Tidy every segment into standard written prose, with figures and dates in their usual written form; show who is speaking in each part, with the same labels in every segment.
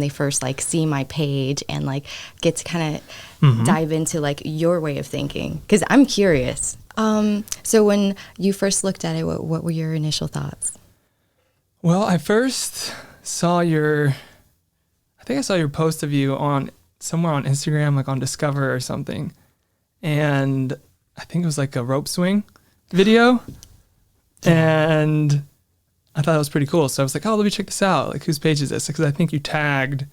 Speaker 1: They first like see my page and like get to kind of dive into like your way of thinking, because I'm curious. So when you first looked at it, what were your initial thoughts?
Speaker 2: Well, I first saw I think I saw your post of you on somewhere on Instagram, like on Discover or something. And I think it was like a rope swing video. And I thought it was pretty cool. So I was like, oh, let me check this out. Like, whose page is this? Because I think you tagged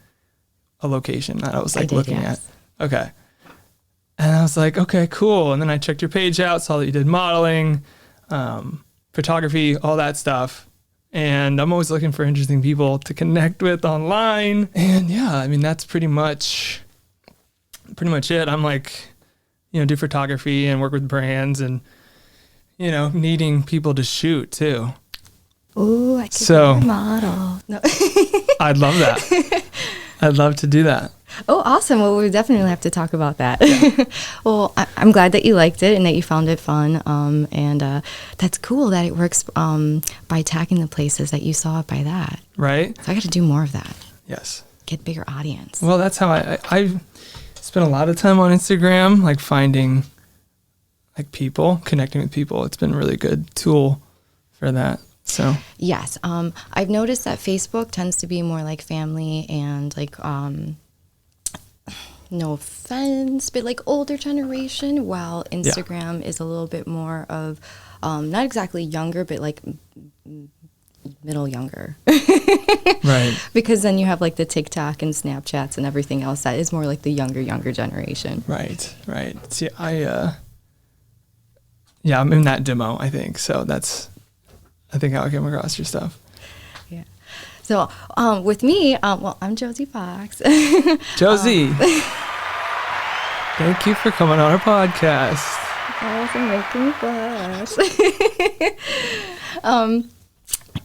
Speaker 2: a location that I was like looking at. Okay. And I was like, okay, cool. And then I checked your page out, saw that you did modeling, photography, all that stuff. And I'm always looking for interesting people to connect with online. And yeah, I mean, that's pretty much it. I'm like, do photography and work with brands and, needing people to shoot too.
Speaker 1: Oh, I could be your model. No.
Speaker 2: I'd love that. I'd love to do that.
Speaker 1: Oh, awesome. Well, we definitely have to talk about that. Yeah. Well, I'm glad that you liked it and that you found it fun. And that's cool that it works by tagging the places that you saw it by that.
Speaker 2: Right.
Speaker 1: So I got to do more of that.
Speaker 2: Yes.
Speaker 1: Get bigger audience.
Speaker 2: Well, that's how I spent a lot of time on Instagram, like finding like people, connecting with people. It's been a really good tool for that. So
Speaker 1: yes, I've noticed that Facebook tends to be more like family and like no offense, but like older generation, while Instagram is a little bit more of not exactly younger, but like middle younger.
Speaker 2: Right. Because
Speaker 1: then you have like the TikTok and Snapchats and everything else that is more like the younger generation.
Speaker 2: Right. See, I'm in that demo, I think. So I think how I came across your stuff.
Speaker 1: Yeah. So with me, I'm Josie Fox.
Speaker 2: Josie, thank you for coming on our podcast.
Speaker 1: Oh, for making me blush.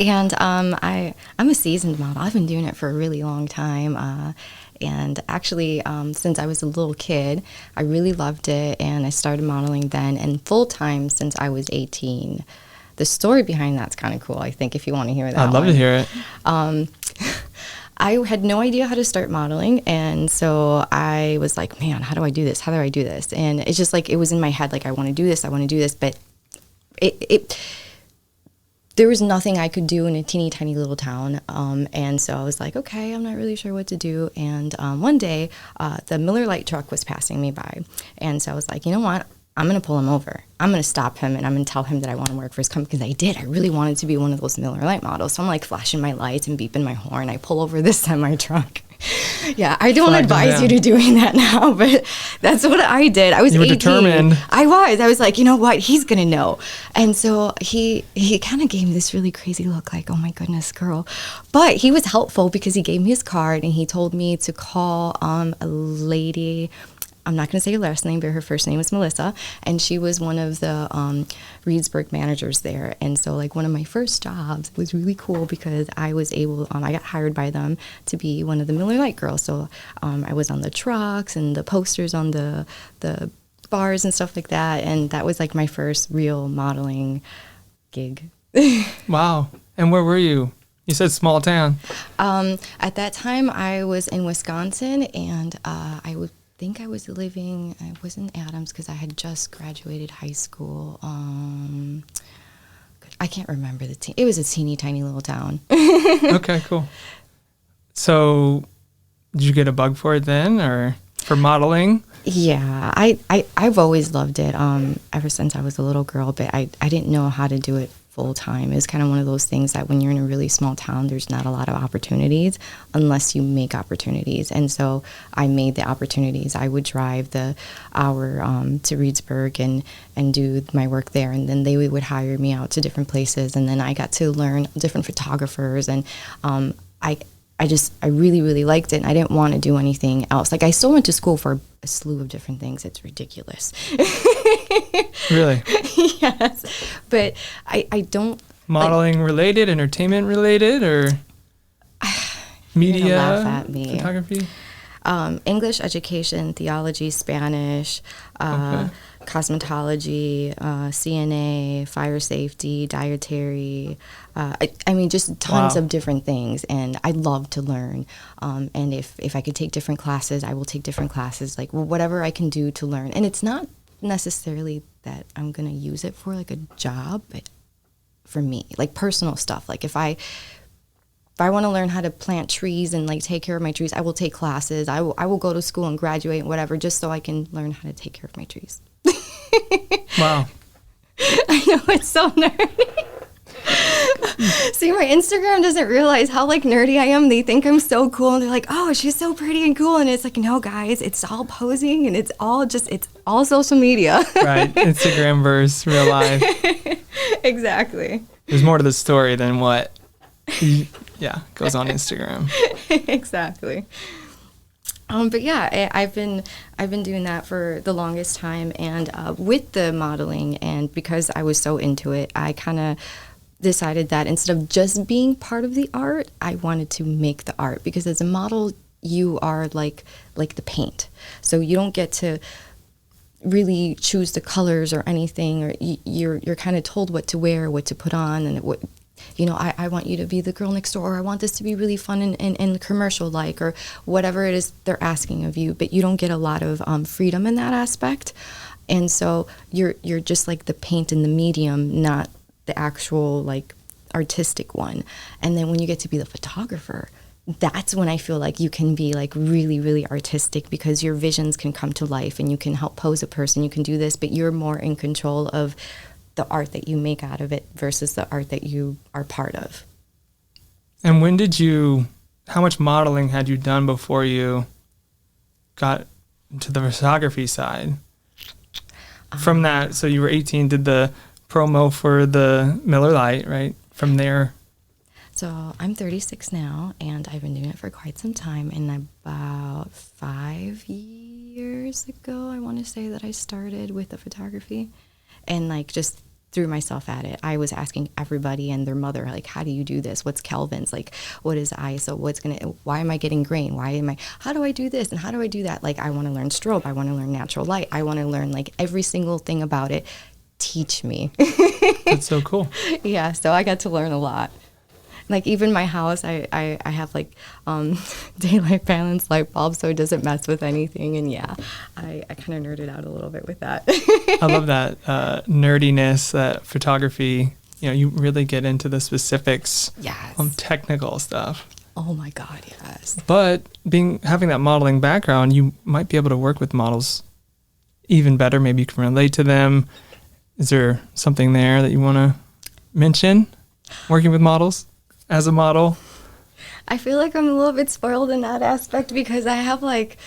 Speaker 1: And I'm a seasoned model. I've been doing it for a really long time. And actually, since I was a little kid, I really loved it. And I started modeling then and full time since I was 18. The story behind that's kind of cool, I think, if you want to hear that.
Speaker 2: I'd love to hear it.
Speaker 1: I had no idea how to start modeling, and so I was like, man, how do I do this? How do I do this? And it's just like, it was in my head, like, I want to do this, but there was nothing I could do in a teeny tiny little town. And so I was like, okay, I'm not really sure what to do. And one day, the Miller Lite truck was passing me by. And so I was like, you know what? I'm going to pull him over. I'm going to stop him, and I'm going to tell him that I want to work for his company, because I did. I really wanted to be one of those Miller Lite models. So I'm like flashing my lights and beeping my horn. I pull over this semi-truck. Yeah, I don't advise you to doing that now, but that's what I did. I was 18.
Speaker 2: Determined.
Speaker 1: I was like, you know what? He's going to know. And so he kind of gave me this really crazy look, like, oh my goodness, girl. But he was helpful because he gave me his card and he told me to call a lady. I'm not going to say her last name, but her first name was Melissa, and she was one of the Reedsburg managers there. And so, like, one of my first jobs was really cool because I was able, I got hired by them to be one of the Miller Lite girls. So I was on the trucks and the posters on the bars and stuff like that, and that was like my first real modeling gig.
Speaker 2: Wow. And where were you? You said small town.
Speaker 1: At that time, I was in Wisconsin, and I was in Adams because I had just graduated high school. I can't remember it was a teeny tiny little town.
Speaker 2: Okay, cool. So did you get a bug for it then, or for modeling?
Speaker 1: Yeah, I've always loved it ever since I was a little girl, but I didn't know how to do it full time. It's kind of one of those things that when you're in a really small town, there's not a lot of opportunities unless you make opportunities. And so I made the opportunities. I would drive the hour to Reedsburg and do my work there, and then they would hire me out to different places, and then I got to learn different photographers, and I really, really liked it, and I didn't want to do anything else. Like, I still went to school for a slew of different things. It's ridiculous.
Speaker 2: Really?
Speaker 1: Yes. But I don't...
Speaker 2: Modeling related, entertainment related, or media,
Speaker 1: laugh at me.
Speaker 2: photography?
Speaker 1: English education, theology, Spanish, cosmetology, CNA, fire safety, dietary. I mean, just tons of different things. And I love to learn. And if I could take different classes, I will take different classes, like whatever I can do to learn. And it's not necessarily that I'm going to use it for like a job, but for me, like personal stuff. Like if I want to learn how to plant trees and like take care of my trees, I will take classes. I will go to school and graduate and whatever, just so I can learn how to take care of my trees.
Speaker 2: Wow.
Speaker 1: I know, it's so nerdy. See, my Instagram doesn't realize how like nerdy I am. They think I'm so cool and they're like, oh, she's so pretty and cool. And it's like, no, guys, it's all posing and it's all social media. Right.
Speaker 2: Instagram versus real life.
Speaker 1: Exactly.
Speaker 2: There's more to the story than what goes on Instagram.
Speaker 1: Exactly. But yeah, I've been doing that for the longest time, and with the modeling, and because I was so into it, I kind of decided that instead of just being part of the art, I wanted to make the art, because as a model, you are like the paint, so you don't get to really choose the colors or anything, or you're kind of told what to wear, what to put on, and what. I want you to be the girl next door, or I want this to be really fun and commercial-like, or whatever it is they're asking of you, but you don't get a lot of freedom in that aspect. And so you're just like the paint in the medium, not the actual like artistic one. And then when you get to be the photographer, that's when I feel like you can be like really, really artistic, because your visions can come to life and you can help pose a person, you can do this, but you're more in control of the art that you make out of it versus the art that you are part of.
Speaker 2: And how much modeling had you done before you got into the photography side? From that, so you were 18, did the promo for the Miller Lite, right? From there.
Speaker 1: So I'm 36 now, and I've been doing it for quite some time. And about 5 years ago, I want to say that I started with the photography. And like just threw myself at it. I was asking everybody and their mother, like, how do you do this? What's Kelvin's? Like, what is ISO? Why am I getting grain? How do I do this? And how do I do that? Like, I want to learn strobe. I want to learn natural light. I want to learn like every single thing about it. Teach me.
Speaker 2: That's so cool.
Speaker 1: Yeah. So I got to learn a lot. Like even my house, I have like daylight balanced light bulbs, so it doesn't mess with anything. And yeah, I kind of nerded out a little bit with that.
Speaker 2: I love that nerdiness, that photography. You really get into the specifics.
Speaker 1: Yes.
Speaker 2: Technical stuff.
Speaker 1: Oh my God, yes.
Speaker 2: But having that modeling background, you might be able to work with models even better. Maybe you can relate to them. Is there something there that you want to mention? Working with models? As a model?
Speaker 1: I feel like I'm a little bit spoiled in that aspect, because I have like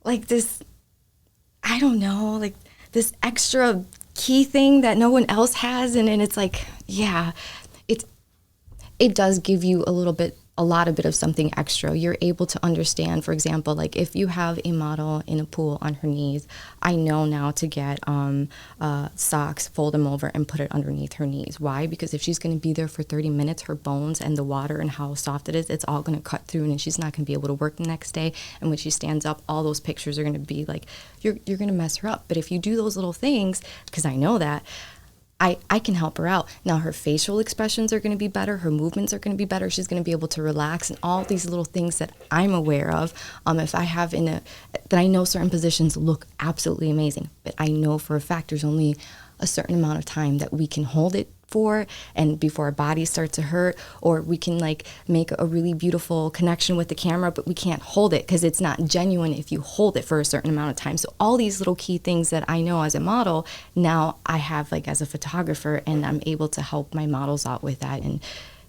Speaker 1: this, I don't know, like this extra key thing that no one else has. And it's like, yeah, it does give you a lot of something extra. You're able to understand, for example, like if you have a model in a pool on her knees, I know now to get socks, fold them over and put it underneath her knees. Why? Because if she's going to be there for 30 minutes, her bones and the water and how soft it is, it's all going to cut through, and she's not going to be able to work the next day. And when she stands up, all those pictures are going to be like, you're going to mess her up. But if you do those little things, because I know that, I can help her out. Now her facial expressions are going to be better. Her movements are going to be better. She's going to be able to relax, and all these little things that I'm aware of. If I have that I know certain positions look absolutely amazing, but I know for a fact there's only a certain amount of time that we can hold it for, and before our body starts to hurt, or we can like make a really beautiful connection with the camera, but we can't hold it because it's not genuine if you hold it for a certain amount of time. So all these little key things that I know as a model, now I have like as a photographer, and I'm able to help my models out with that, and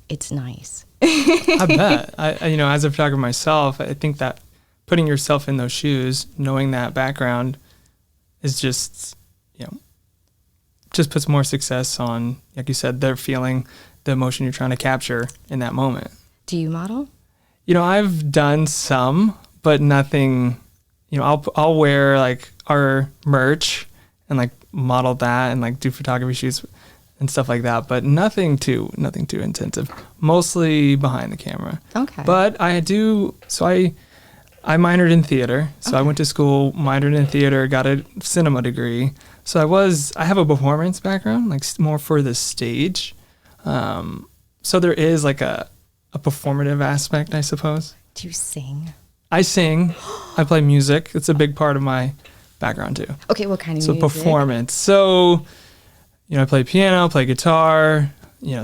Speaker 1: it's nice.
Speaker 2: I bet. As a photographer myself, I think that putting yourself in those shoes, knowing that background is just puts more success on, like you said, they're feeling the emotion you're trying to capture in that moment.
Speaker 1: Do you model?
Speaker 2: I've done some, but nothing, I'll wear like our merch and like model that and like do photography shoots and stuff like that, but nothing too intensive, mostly behind the camera.
Speaker 1: Okay.
Speaker 2: But I do, so I minored in theater. So I went to school, minored in theater, got a cinema degree. So I have a performance background, like more for the stage. So there is like a performative aspect, I suppose.
Speaker 1: Do you sing?
Speaker 2: I sing. I play music. It's a big part of my background too.
Speaker 1: Okay, what kind of
Speaker 2: So
Speaker 1: music?
Speaker 2: performance. So, I play piano, play guitar,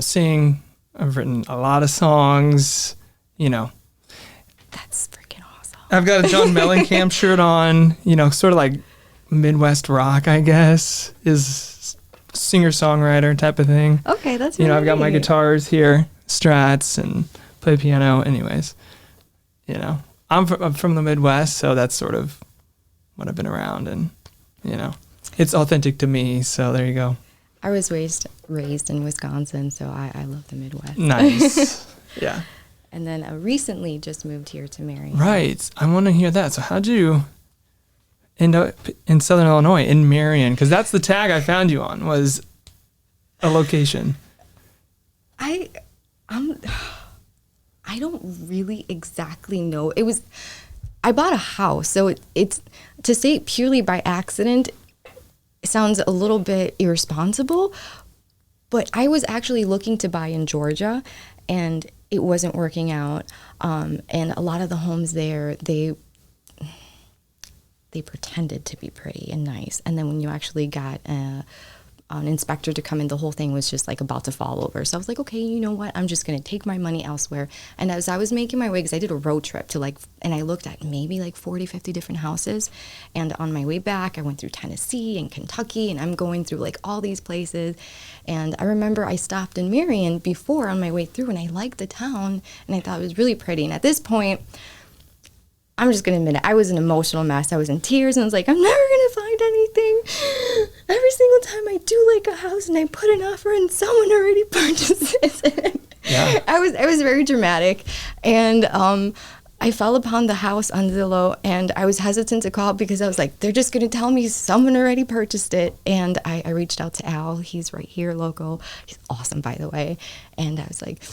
Speaker 2: sing. I've written a lot of songs,
Speaker 1: That's freaking awesome.
Speaker 2: I've got a John Mellencamp shirt on, sort of like Midwest rock, I guess, is singer-songwriter type of thing.
Speaker 1: Okay, that's
Speaker 2: I've got my
Speaker 1: neat.
Speaker 2: guitars here, Strats, and play piano anyways. I'm from the Midwest, so that's sort of what I've been around, and, it's authentic to me, so there you go.
Speaker 1: I was raised in Wisconsin, so I love the Midwest.
Speaker 2: Nice. Yeah.
Speaker 1: And then recently just moved here to Marion.
Speaker 2: Right. I want to hear that. So how'd you end up in Southern Illinois, in Marion? Because that's the tag I found you on, was a location.
Speaker 1: I don't really exactly know. I bought a house, so it's to say it purely by accident, it sounds a little bit irresponsible, but I was actually looking to buy in Georgia, and it wasn't working out. And a lot of the homes there, they pretended to be pretty and nice, and then when you actually got an inspector to come in, the whole thing was just like about to fall over. So I was like, okay, you know what? I'm just going to take my money elsewhere. And as I was making my way, because I did a road trip and I looked at maybe like 40, 50 different houses. And on my way back, I went through Tennessee and Kentucky, and I'm going through like all these places. And I remember I stopped in Marion before on my way through, and I liked the town, and I thought it was really pretty. And at this point, I'm just going to admit it, I was an emotional mess. I was in tears, and I was like, I'm never going to find anything. Every single time I do like a house and I put an offer and someone already purchases it.
Speaker 2: Yeah.
Speaker 1: I was very dramatic. And I fell upon the house on Zillow, and I was hesitant to call because I was like, they're just going to tell me someone already purchased it. And I reached out to Al. He's right here, local. He's awesome, by the way. And I was like,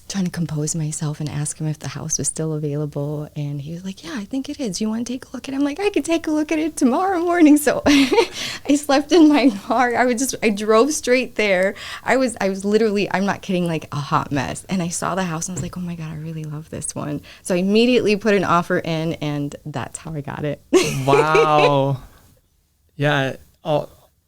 Speaker 1: trying to compose myself and ask him if the house was still available, and he was like, yeah, I think it is. You want to take a look at it? I'm like, I could take a look at it tomorrow morning. So I slept in my car. I drove straight there. I was literally, I'm not kidding, like a hot mess. And I saw the house and I was like, oh my God, I really love this one. So I immediately put an offer in, and that's how I got it.
Speaker 2: Wow. Yeah.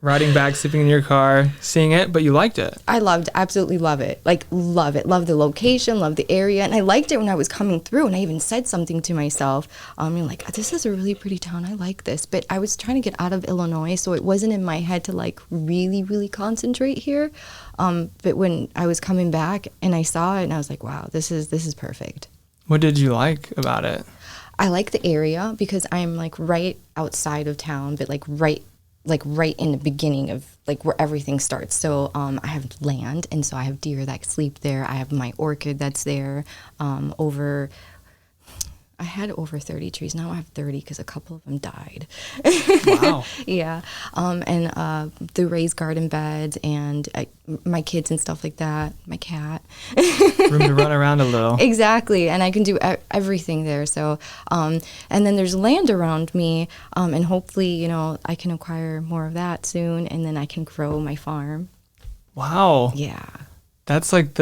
Speaker 2: Riding back, sleeping in your car, seeing it, but you liked it.
Speaker 1: Absolutely love it. Like, love it. Love the location, love the area. And I liked it when I was coming through, and I even said something to myself. Like, this is a really pretty town. I like this. But I was trying to get out of Illinois, so it wasn't in my head to, like, really, really concentrate here. But when I was coming back and I saw it, and I was like, wow, this is perfect.
Speaker 2: What did you like about it?
Speaker 1: I like the area because I'm, like, right outside of town, but, like right in the beginning of like where everything starts. So I have land, and so I have deer that sleep there. I have my orchid that's there. I had over 30 trees. Now I have 30 because a couple of them died.
Speaker 2: Wow.
Speaker 1: Yeah. And the raised garden beds, and my kids and stuff like that. My cat.
Speaker 2: Room to run around a little.
Speaker 1: Exactly. And I can do everything there. So, and then there's land around me. And hopefully, I can acquire more of that soon, and then I can grow my farm.
Speaker 2: Wow.
Speaker 1: Yeah.
Speaker 2: That's like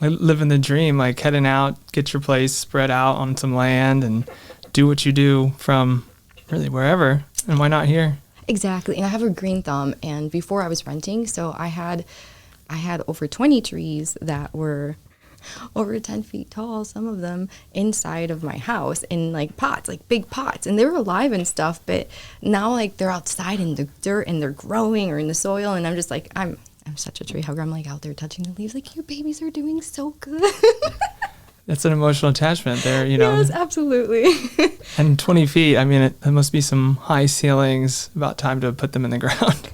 Speaker 2: living the dream, like heading out, get your place spread out on some land and do what you do from really wherever. And why not here?
Speaker 1: Exactly. And I have a green thumb, and before I was renting, so I had over 20 trees that were over 10 feet tall, some of them inside of my house in like pots, like big pots, and they were alive and stuff, but now like they're outside in the dirt and they're growing or in the soil, and I'm just like, I'm such a tree hugger. I'm like out there touching the leaves, like, your babies are doing so good.
Speaker 2: That's an emotional attachment there,
Speaker 1: Yes, absolutely.
Speaker 2: And 20 feet, I mean, there must be some high ceilings. About time to put them in the ground.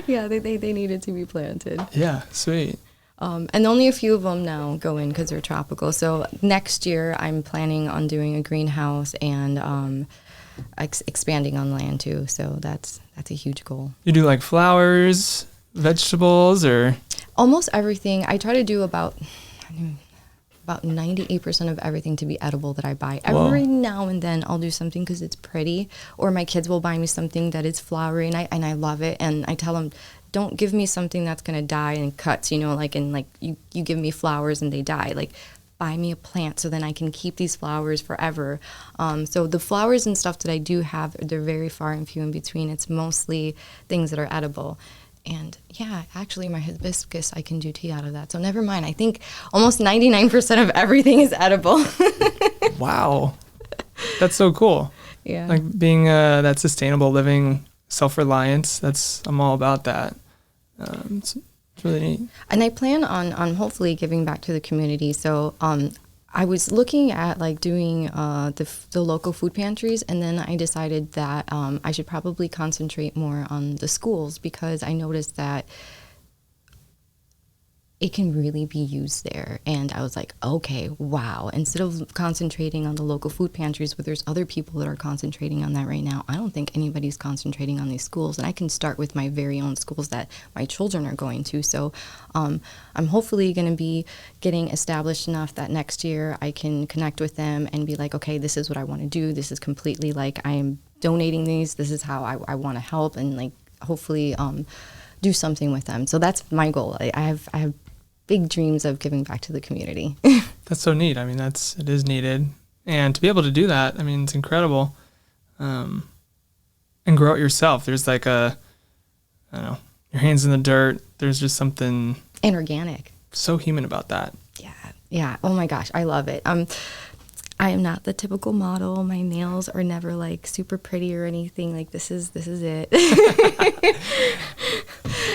Speaker 1: Yeah, they needed to be planted.
Speaker 2: Yeah, sweet.
Speaker 1: And only a few of them now go in because they're tropical. So next year I'm planning on doing a greenhouse and expanding on land too. So that's a huge goal.
Speaker 2: You do like flowers, vegetables, or?
Speaker 1: Almost everything. I try to do about about 98% of everything to be edible that I buy.
Speaker 2: Whoa.
Speaker 1: Every now and then I'll do something because it's pretty, or my kids will buy me something that is flowery, and I love it. And I tell them, don't give me something that's going to die and cuts, you give me flowers and they die. Like, buy me a plant so then I can keep these flowers forever. So the flowers and stuff that I do have, they're very far and few in between. It's mostly things that are edible. And yeah, actually my hibiscus, I can do tea out of that. So never mind. I think almost 99% of everything is edible.
Speaker 2: Wow. That's so cool.
Speaker 1: Yeah.
Speaker 2: Like being that sustainable living, self-reliance, I'm all about that. It's really neat.
Speaker 1: And I plan on hopefully giving back to the community. So I was looking at like doing the local food pantries, and then I decided that I should probably concentrate more on the schools, because I noticed that it can really be used there. And I was like, okay, wow. Instead of concentrating on the local food pantries where there's other people that are concentrating on that right now, I don't think anybody's concentrating on these schools. And I can start with my very own schools that my children are going to. So I'm hopefully going to be getting established enough that next year I can connect with them and be like, okay, this is what I want to do. This is completely like, I am donating these. This is how I want to help, and like hopefully do something with them. So that's my goal. I have big dreams of giving back to the community.
Speaker 2: That's so neat. I mean, it is needed. And to be able to do that, I mean, it's incredible. And grow it yourself. There's like I don't know, your hands in the dirt. There's just something.
Speaker 1: And organic.
Speaker 2: So human about that.
Speaker 1: Yeah. Yeah. Oh my gosh. I love it. I am not the typical model. My nails are never like super pretty or anything. Like this is it.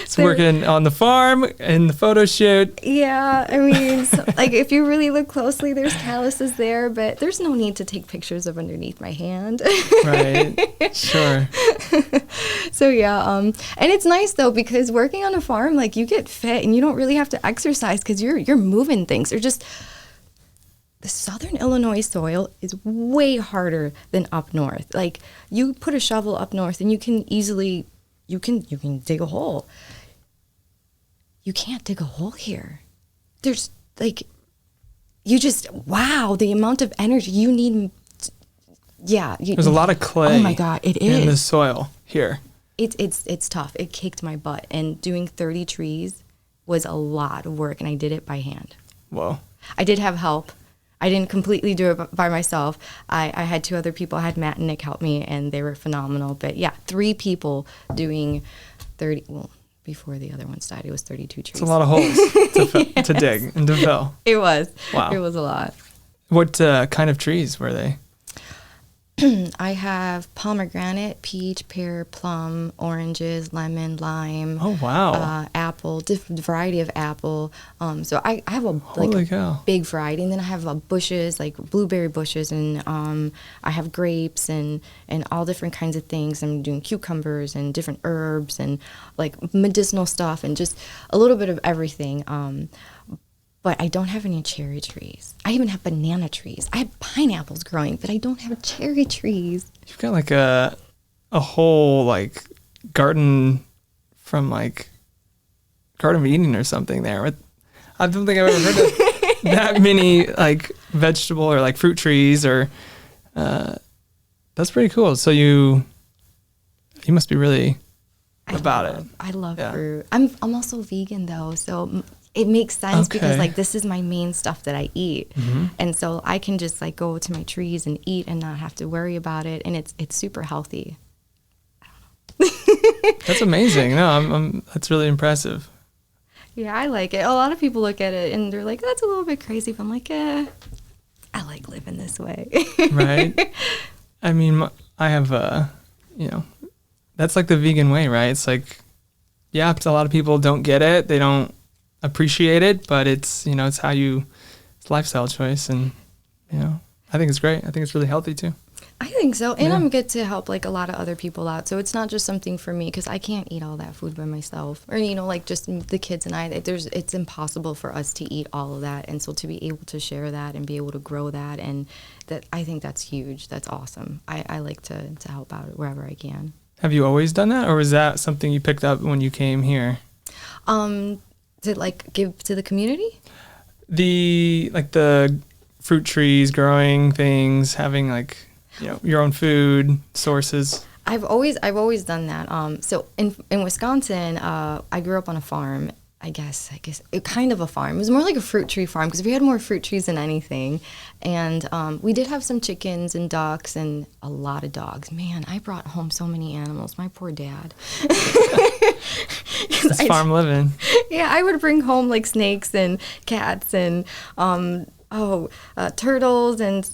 Speaker 2: It's working on the farm and the photo shoot.
Speaker 1: Yeah, I mean, like if you really look closely, there's calluses there, but there's no need to take pictures of underneath my hand.
Speaker 2: Right. Sure.
Speaker 1: So yeah, and it's nice though, because working on a farm, like you get fit and you don't really have to exercise because you're moving things. They're just. The southern Illinois soil is way harder than up north. Like you put a shovel up north and you can easily, you can dig a hole. You can't dig a hole here. There's like, wow, the amount of energy you need. Yeah.
Speaker 2: There's a lot of clay.
Speaker 1: Oh my God, it is.
Speaker 2: In the soil here.
Speaker 1: It's tough. It kicked my butt. And doing 30 trees was a lot of work, and I did it by hand.
Speaker 2: Whoa.
Speaker 1: I did have help. I didn't completely do it by myself. I had two other people. I had Matt and Nick help me, and they were phenomenal. But yeah, 3 people doing 30. Well, before the other ones died, it was 32 trees.
Speaker 2: It's a lot of holes to dig and to fill.
Speaker 1: It was.
Speaker 2: Wow.
Speaker 1: It was a lot.
Speaker 2: What kind of trees were they?
Speaker 1: I have pomegranate, peach, pear, plum, oranges, lemon, lime.
Speaker 2: Oh, wow.
Speaker 1: Apple, different variety of apple. So I have a big variety, and then I have bushes like blueberry bushes, and I have grapes and all different kinds of things. I'm doing cucumbers and different herbs and like medicinal stuff and just a little bit of everything. But I don't have any cherry trees. I even have banana trees. I have pineapples growing, but I don't have cherry trees.
Speaker 2: You've got like a whole like garden from like Garden of Eden or something there. I don't think I've ever heard of that many like vegetable or like fruit trees or that's pretty cool. So you must be really about it.
Speaker 1: I love fruit. I'm also vegan though, so it makes sense because like this is my main stuff that I eat. Mm-hmm. And so I can just like go to my trees and eat and not have to worry about it, and it's super healthy. I don't know.
Speaker 2: That's amazing. No, that's really impressive.
Speaker 1: Yeah, I like it. A lot of people look at it and they're like, that's a little bit crazy. But I'm like, I like living this way.
Speaker 2: Right. I mean, I have that's like the vegan way, right? It's like, yeah, a lot of people don't get it. They don't appreciate it, but it's it's how it's a lifestyle choice, and I think it's great. I think it's really healthy too.
Speaker 1: I think so, and I'm good to help like a lot of other people out. So it's not just something for me because I can't eat all that food by myself, or like just the kids and I. It's impossible for us to eat all of that, and so to be able to share that and be able to grow that, and that I think that's huge. That's awesome. I like to help out wherever I can.
Speaker 2: Have you always done that, or was that something you picked up when you came here?
Speaker 1: To like give to the community?
Speaker 2: the fruit trees, growing things, having like, your own food sources.
Speaker 1: I've always done that. So in Wisconsin, I grew up on a farm. I guess it kind of a farm. It was more like a fruit tree farm because we had more fruit trees than anything. And we did have some chickens and ducks and a lot of dogs. Man, I brought home so many animals. My poor dad.
Speaker 2: It's farm living.
Speaker 1: Yeah, I would bring home like snakes and cats and turtles and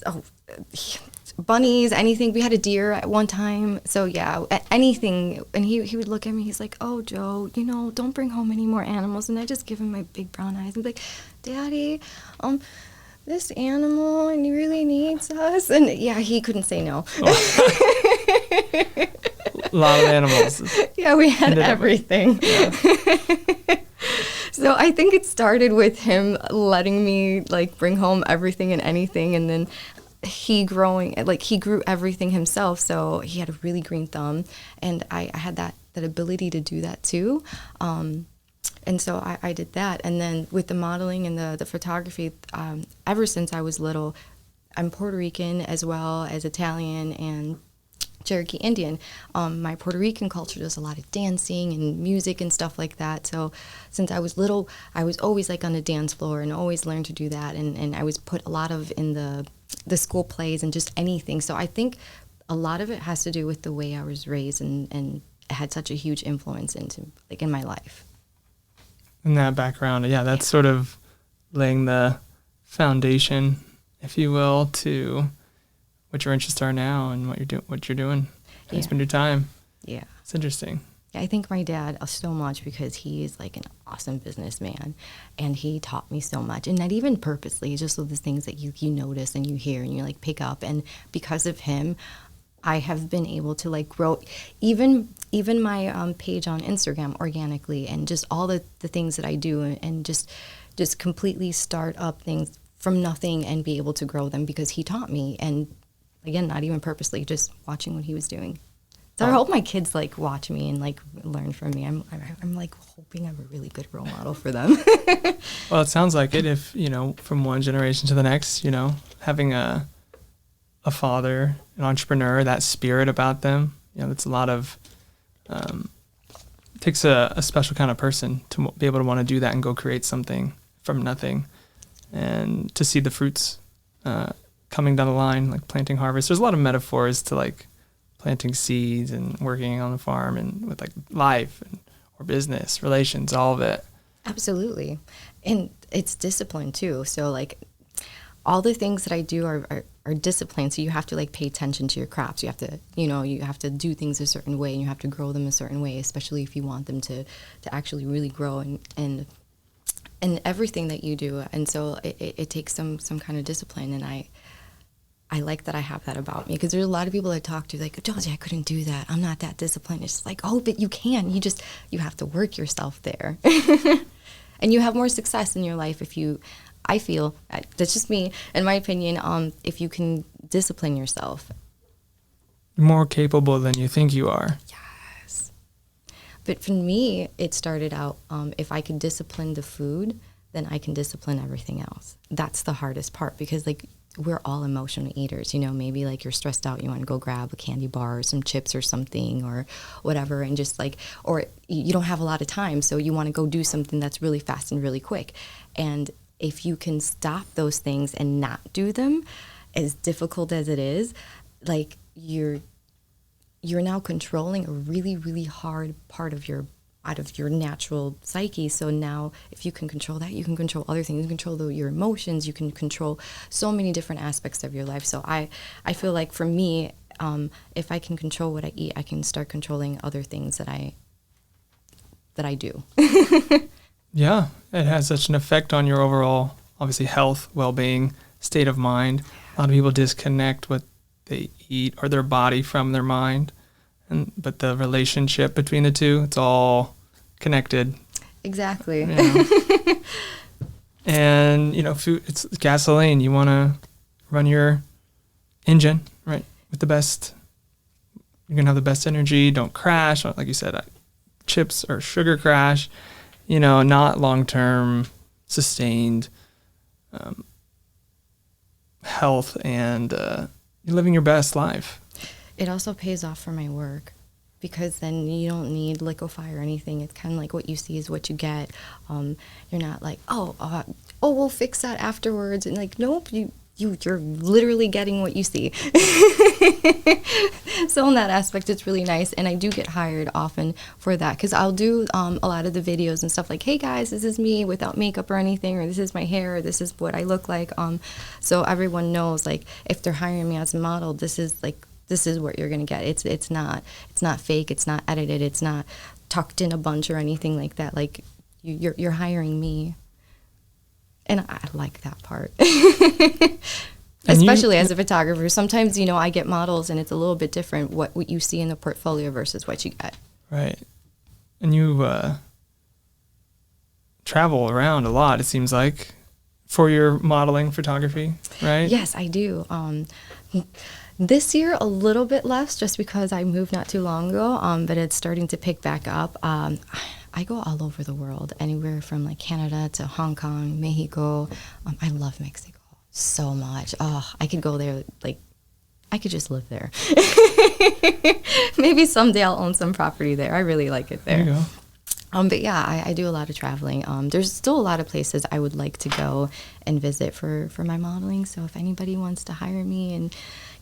Speaker 1: bunnies, anything. We had a deer at one time. So yeah, anything. And he would look at me. He's like, "Oh, Joe, don't bring home any more animals." And I just give him my big brown eyes and be like, "Daddy, this animal, and he really needs us." And yeah, he couldn't say no.
Speaker 2: A lot of animals.
Speaker 1: Yeah, we had everything. Yeah. So I think it started with him letting me like bring home everything and anything, and then he grew everything himself, so he had a really green thumb, and I had that ability to do that too. And so I did that. And then with the modeling and the photography, ever since I was little, I'm Puerto Rican as well as Italian and Cherokee Indian. My Puerto Rican culture does a lot of dancing and music and stuff like that. So since I was little, I was always like on the dance floor and always learned to do that. And I was put a lot of in the school plays and just anything. So I think a lot of it has to do with the way I was raised and it had such a huge influence in my life.
Speaker 2: In that background, yeah, that's sort of laying the foundation, if you will, to what your interests are now and what you're doing. How you spend your time. Yeah. It's interesting.
Speaker 1: I thank my dad so much because he is like an awesome businessman, and he taught me so much, and not even purposely, just the things that you notice and you hear and you like pick up. And because of him, I have been able to like grow even my page on Instagram organically, and just all the things that I do, and just completely start up things from nothing and be able to grow them because he taught me. And again, not even purposely, just watching what he was doing. So I hope my kids like watch me and like learn from me. I'm like hoping I'm a really good role model for them.
Speaker 2: Well, it sounds like it. If from one generation to the next, having a father, an entrepreneur, that spirit about them, that's a lot of. It takes a special kind of person to be able to want to do that and go create something from nothing, and to see the fruits coming down the line, like planting harvest. There's a lot of metaphors to like planting seeds and working on the farm and with like life or business, relations, all of it.
Speaker 1: Absolutely. And it's discipline too. So like all the things that I do are disciplined. So you have to like pay attention to your crops. You have to, you have to do things a certain way, and you have to grow them a certain way, especially if you want them to actually really grow and everything that you do. And so it takes some kind of discipline. And I like that I have that about me, because there's a lot of people I talk to like, Josie, I couldn't do that. I'm not that disciplined. It's like, oh, but you can. You have to work yourself there. And you have more success in your life if you, I feel, that's just me, in my opinion, if you can discipline yourself.
Speaker 2: You're more capable than you think you are.
Speaker 1: Yes. But for me, it started out, if I could discipline the food, then I can discipline everything else. That's the hardest part, because like, we're all emotional eaters, maybe like you're stressed out, you want to go grab a candy bar or some chips or something or whatever, and just like, or you don't have a lot of time, so you want to go do something that's really fast and really quick. And if you can stop those things and not do them, as difficult as it is, like you're now controlling a really, really hard part of your natural psyche. So now if you can control that, you can control other things. You can control your emotions. You can control so many different aspects of your life. So I feel like for me, if I can control what I eat, I can start controlling other things that I do.
Speaker 2: Yeah, it has such an effect on your overall, obviously, health, well-being, state of mind. A lot of people disconnect what they eat or their body from their mind. But the relationship between the two, it's all connected.
Speaker 1: Exactly.
Speaker 2: And, food, it's gasoline. You want to run your engine, right, with the best. You're going to have the best energy. Don't crash. Like you said, chips or sugar crash, not long-term sustained health, and you're living your best life.
Speaker 1: It also pays off for my work, because then you don't need liquefy or anything. It's kind of like what you see is what you get. You're not like, we'll fix that afterwards. And like, nope, you're literally getting what you see. So in that aspect, it's really nice. And I do get hired often for that, because I'll do a lot of the videos and stuff like, hey guys, this is me without makeup or anything, or this is my hair, or this is what I look like. So everyone knows, like, if they're hiring me as a model, this is what you're gonna get. It's not fake. It's not edited. It's not tucked in a bunch or anything like that. Like, you're hiring me, and I like that part. Especially as a photographer. Sometimes, I get models and it's a little bit different what you see in the portfolio versus what you get.
Speaker 2: Right. And you travel around a lot, it seems like, for your modeling photography, right?
Speaker 1: Yes, I do. This year, a little bit less, just because I moved not too long ago, but it's starting to pick back up. I go all over the world, anywhere from like Canada to Hong Kong, Mexico. I love Mexico so much. Oh, I could go there, like, I could just live there. Maybe someday I'll own some property there. I really like it there.
Speaker 2: There you go.
Speaker 1: But yeah, I do a lot of traveling. There's still a lot of places I would like to go and visit for my modeling. So if anybody wants to hire me in,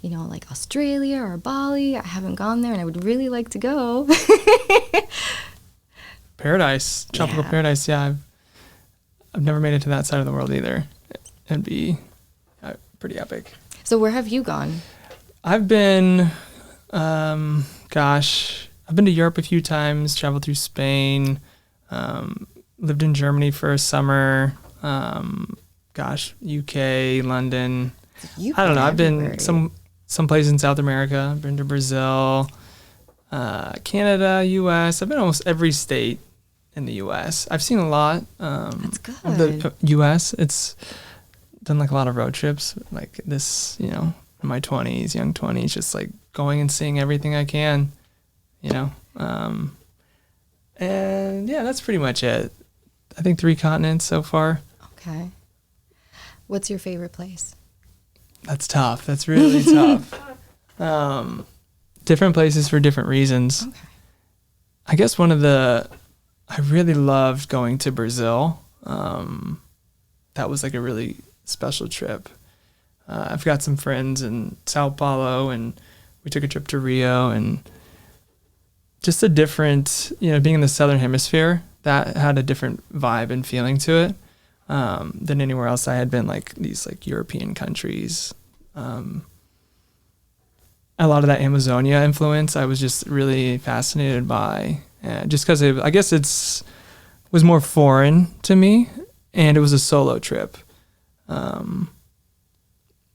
Speaker 1: like Australia or Bali, I haven't gone there and I would really like to go.
Speaker 2: Paradise, tropical paradise. Yeah, I've never made it to that side of the world either. It'd be pretty epic.
Speaker 1: So where have you gone?
Speaker 2: I've been, I've been to Europe a few times, traveled through Spain, lived in Germany for a summer, UK, London. I don't know. I've been some places in South America. I've been to Brazil, Canada, U.S. I've been almost every state in the U.S. I've seen a lot.
Speaker 1: That's good.
Speaker 2: Of the U.S. It's done like a lot of road trips, like this, in my 20s, young 20s, just like going and seeing everything I can, and yeah, that's pretty much it. I think 3 continents so far.
Speaker 1: Okay. What's your favorite place?
Speaker 2: That's tough. That's really tough. Different places for different reasons.
Speaker 1: Okay.
Speaker 2: I guess I really loved going to Brazil. That was like a really special trip. I've got some friends in Sao Paulo, and we took a trip to Rio, and just a different, being in the Southern Hemisphere, that had a different vibe and feeling to it than anywhere else I had been, like these like European countries. A lot of that Amazonia influence I was just really fascinated by, just because I guess was more foreign to me, and it was a solo trip.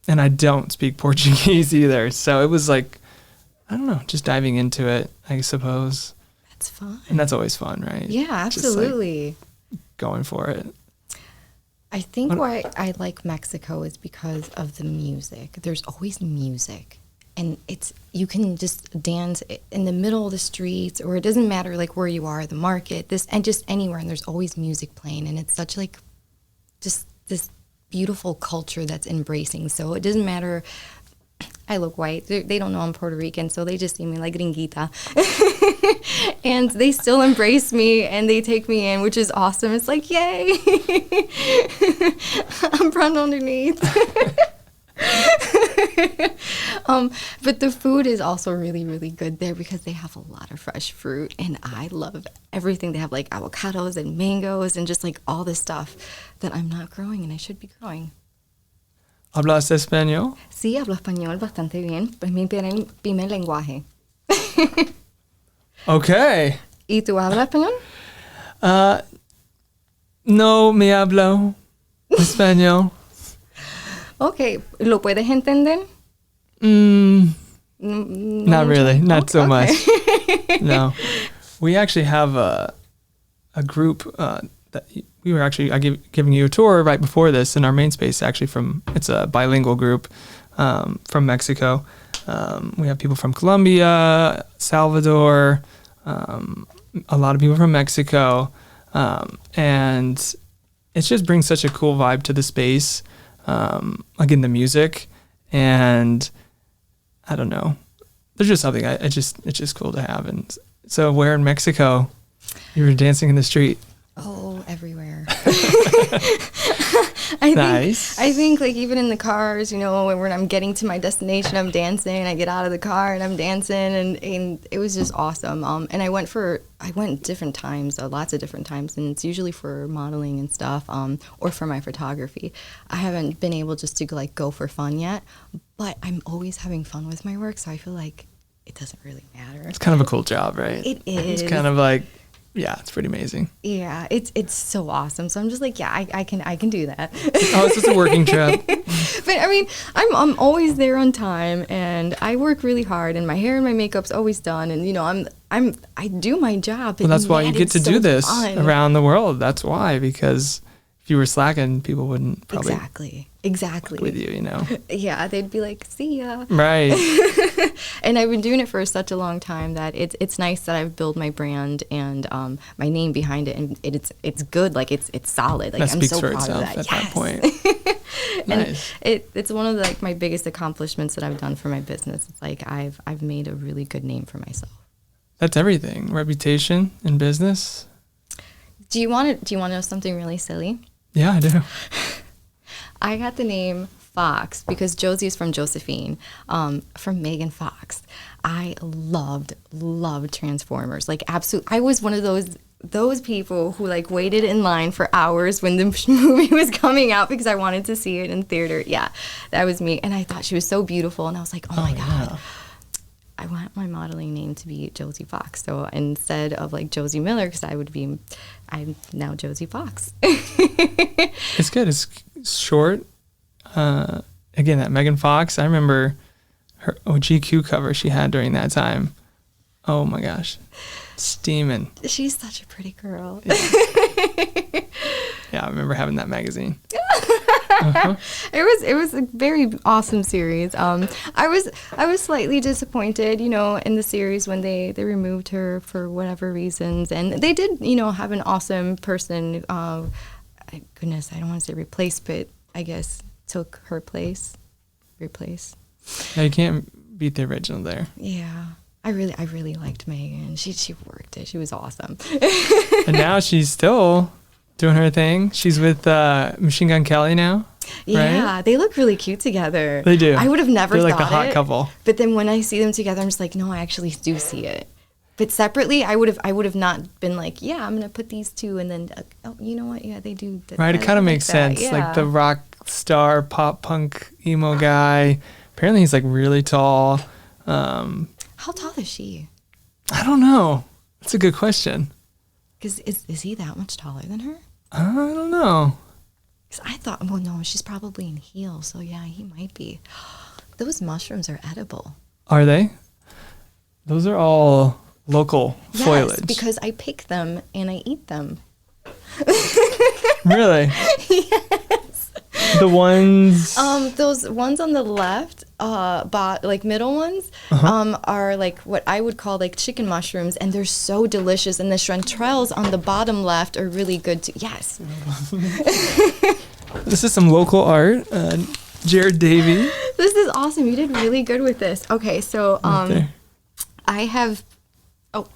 Speaker 2: And I don't speak Portuguese either. So it was like, I don't know, just diving into it, I suppose.
Speaker 1: That's fun.
Speaker 2: And that's always fun, right?
Speaker 1: Yeah, absolutely.
Speaker 2: Just like going for it.
Speaker 1: I think why I like Mexico is because of the music. There's always music. And you can just dance in the middle of the streets, or it doesn't matter like where you are, the market, and just anywhere, and there's always music playing, and it's such like just this beautiful culture that's embracing. So it doesn't matter. I look white. They don't know I'm Puerto Rican, so they just see me like gringuita. And they still embrace me, and they take me in, which is awesome. It's like, yay. I'm brown underneath. But the food is also really, really good there because they have a lot of fresh fruit, and I love everything. They have like avocados and mangoes and just like all this stuff that I'm not growing and I should be growing.
Speaker 2: ¿Hablas español?
Speaker 1: Sí, hablo español bastante bien. Es mi primer lenguaje.
Speaker 2: Okay.
Speaker 1: ¿Y tú hablas español?
Speaker 2: No me hablo español.
Speaker 1: Okay, ¿lo puedes entender?
Speaker 2: Not really, not so much. No, we actually have a group that we were actually giving you a tour right before this in our main space. Actually, it's a bilingual group from Mexico. We have people from Colombia, Salvador, a lot of people from Mexico, and it just brings such a cool vibe to the space. Again, the music, and I don't know. There's just something it's just cool to have. And so where in Mexico you were dancing in the street?
Speaker 1: Oh, everywhere.
Speaker 2: Nice.
Speaker 1: I think like even in the cars, you know, when I'm getting to my destination, I'm dancing. I get out of the car and I'm dancing, and it was just awesome. And I went different times, lots of different times, and it's usually for modeling and stuff, or for my photography. I haven't been able just to like go for fun yet, but I'm always having fun with my work, so I feel like it doesn't really matter.
Speaker 2: It's kind of a cool job, right?
Speaker 1: It is.
Speaker 2: It's kind of like, yeah, it's pretty amazing.
Speaker 1: Yeah, it's so awesome. So I'm just like, yeah, I can do that.
Speaker 2: Oh, it's just a working trip.
Speaker 1: But I mean, I'm always there on time, and I work really hard, and my hair and my makeup's always done, and you know, I do my job.
Speaker 2: Well, that's why you get to do this
Speaker 1: fun.
Speaker 2: around the world. That's why, because if you were slacking, people wouldn't probably
Speaker 1: exactly
Speaker 2: with you, you know.
Speaker 1: Yeah, they'd be like, see ya.
Speaker 2: Right.
Speaker 1: And I've been doing it for such a long time that it's nice that I've built my brand and my name behind it, and it's good, like it's solid. Like
Speaker 2: that
Speaker 1: I'm
Speaker 2: speaks
Speaker 1: so
Speaker 2: for
Speaker 1: proud
Speaker 2: itself
Speaker 1: of that.
Speaker 2: at
Speaker 1: Yes.
Speaker 2: that point. Nice.
Speaker 1: And it's one of like my biggest accomplishments that I've done for my business. It's like I've made a really good name for myself.
Speaker 2: That's everything. Reputation in business.
Speaker 1: Do you want to know something really silly?
Speaker 2: Yeah, I do.
Speaker 1: I got the name Fox because Josie is from Josephine, from Megan Fox. I loved Transformers. Like, absolutely. I was one of those people who like waited in line for hours when the movie was coming out because I wanted to see it in theater. Yeah, that was me. And I thought she was so beautiful. And I was like, oh my God.
Speaker 2: Yeah.
Speaker 1: I want my modeling name to be Josie Fox. So instead of like Josie Miller, because I'm now Josie Fox.
Speaker 2: It's good. It's short. Again, that Megan Fox, I remember her GQ cover she had during that time. Oh my gosh. Steaming.
Speaker 1: She's such a pretty girl.
Speaker 2: Yeah, I remember having that magazine.
Speaker 1: It was a very awesome series. I was slightly disappointed, you know, in the series when they removed her for whatever reasons, and they did, you know, have an awesome person. Goodness, I don't want to say replace, but I guess took her place. Replace.
Speaker 2: Yeah, you can't beat the original there.
Speaker 1: Yeah. I really liked Megan. She worked it. She was awesome.
Speaker 2: And now she's still doing her thing. She's with Machine Gun Kelly now.
Speaker 1: Yeah,
Speaker 2: right?
Speaker 1: They look really cute together.
Speaker 2: They do.
Speaker 1: I would have never
Speaker 2: They're
Speaker 1: thought
Speaker 2: like the hot
Speaker 1: it,
Speaker 2: couple.
Speaker 1: But then when I see them together, I'm just like, no, I actually do see it. But separately, I would have not been like, yeah, I'm gonna put these two, and then oh, you know what? Yeah, they do.
Speaker 2: Right, it kind of makes sense.
Speaker 1: Yeah.
Speaker 2: Like the rock star, pop punk, emo guy. Apparently, he's like really tall.
Speaker 1: How tall is she?
Speaker 2: I don't know. That's a good question.
Speaker 1: Because is he that much taller than her?
Speaker 2: I don't know.
Speaker 1: Because I thought, well, no, she's probably in heels, so yeah, he might be. Those mushrooms are edible.
Speaker 2: Are they? Those are all local foliage.
Speaker 1: Yes, because I pick them and I eat them.
Speaker 2: Really?
Speaker 1: Yes.
Speaker 2: The ones.
Speaker 1: Those ones on the left, like middle ones, are like what I would call like chicken mushrooms, and they're so delicious. And the chanterelles on the bottom left are really good too. Yes.
Speaker 2: This is some local art. Jared Davey.
Speaker 1: This is awesome. You did really good with this. Okay, so I have. Oh,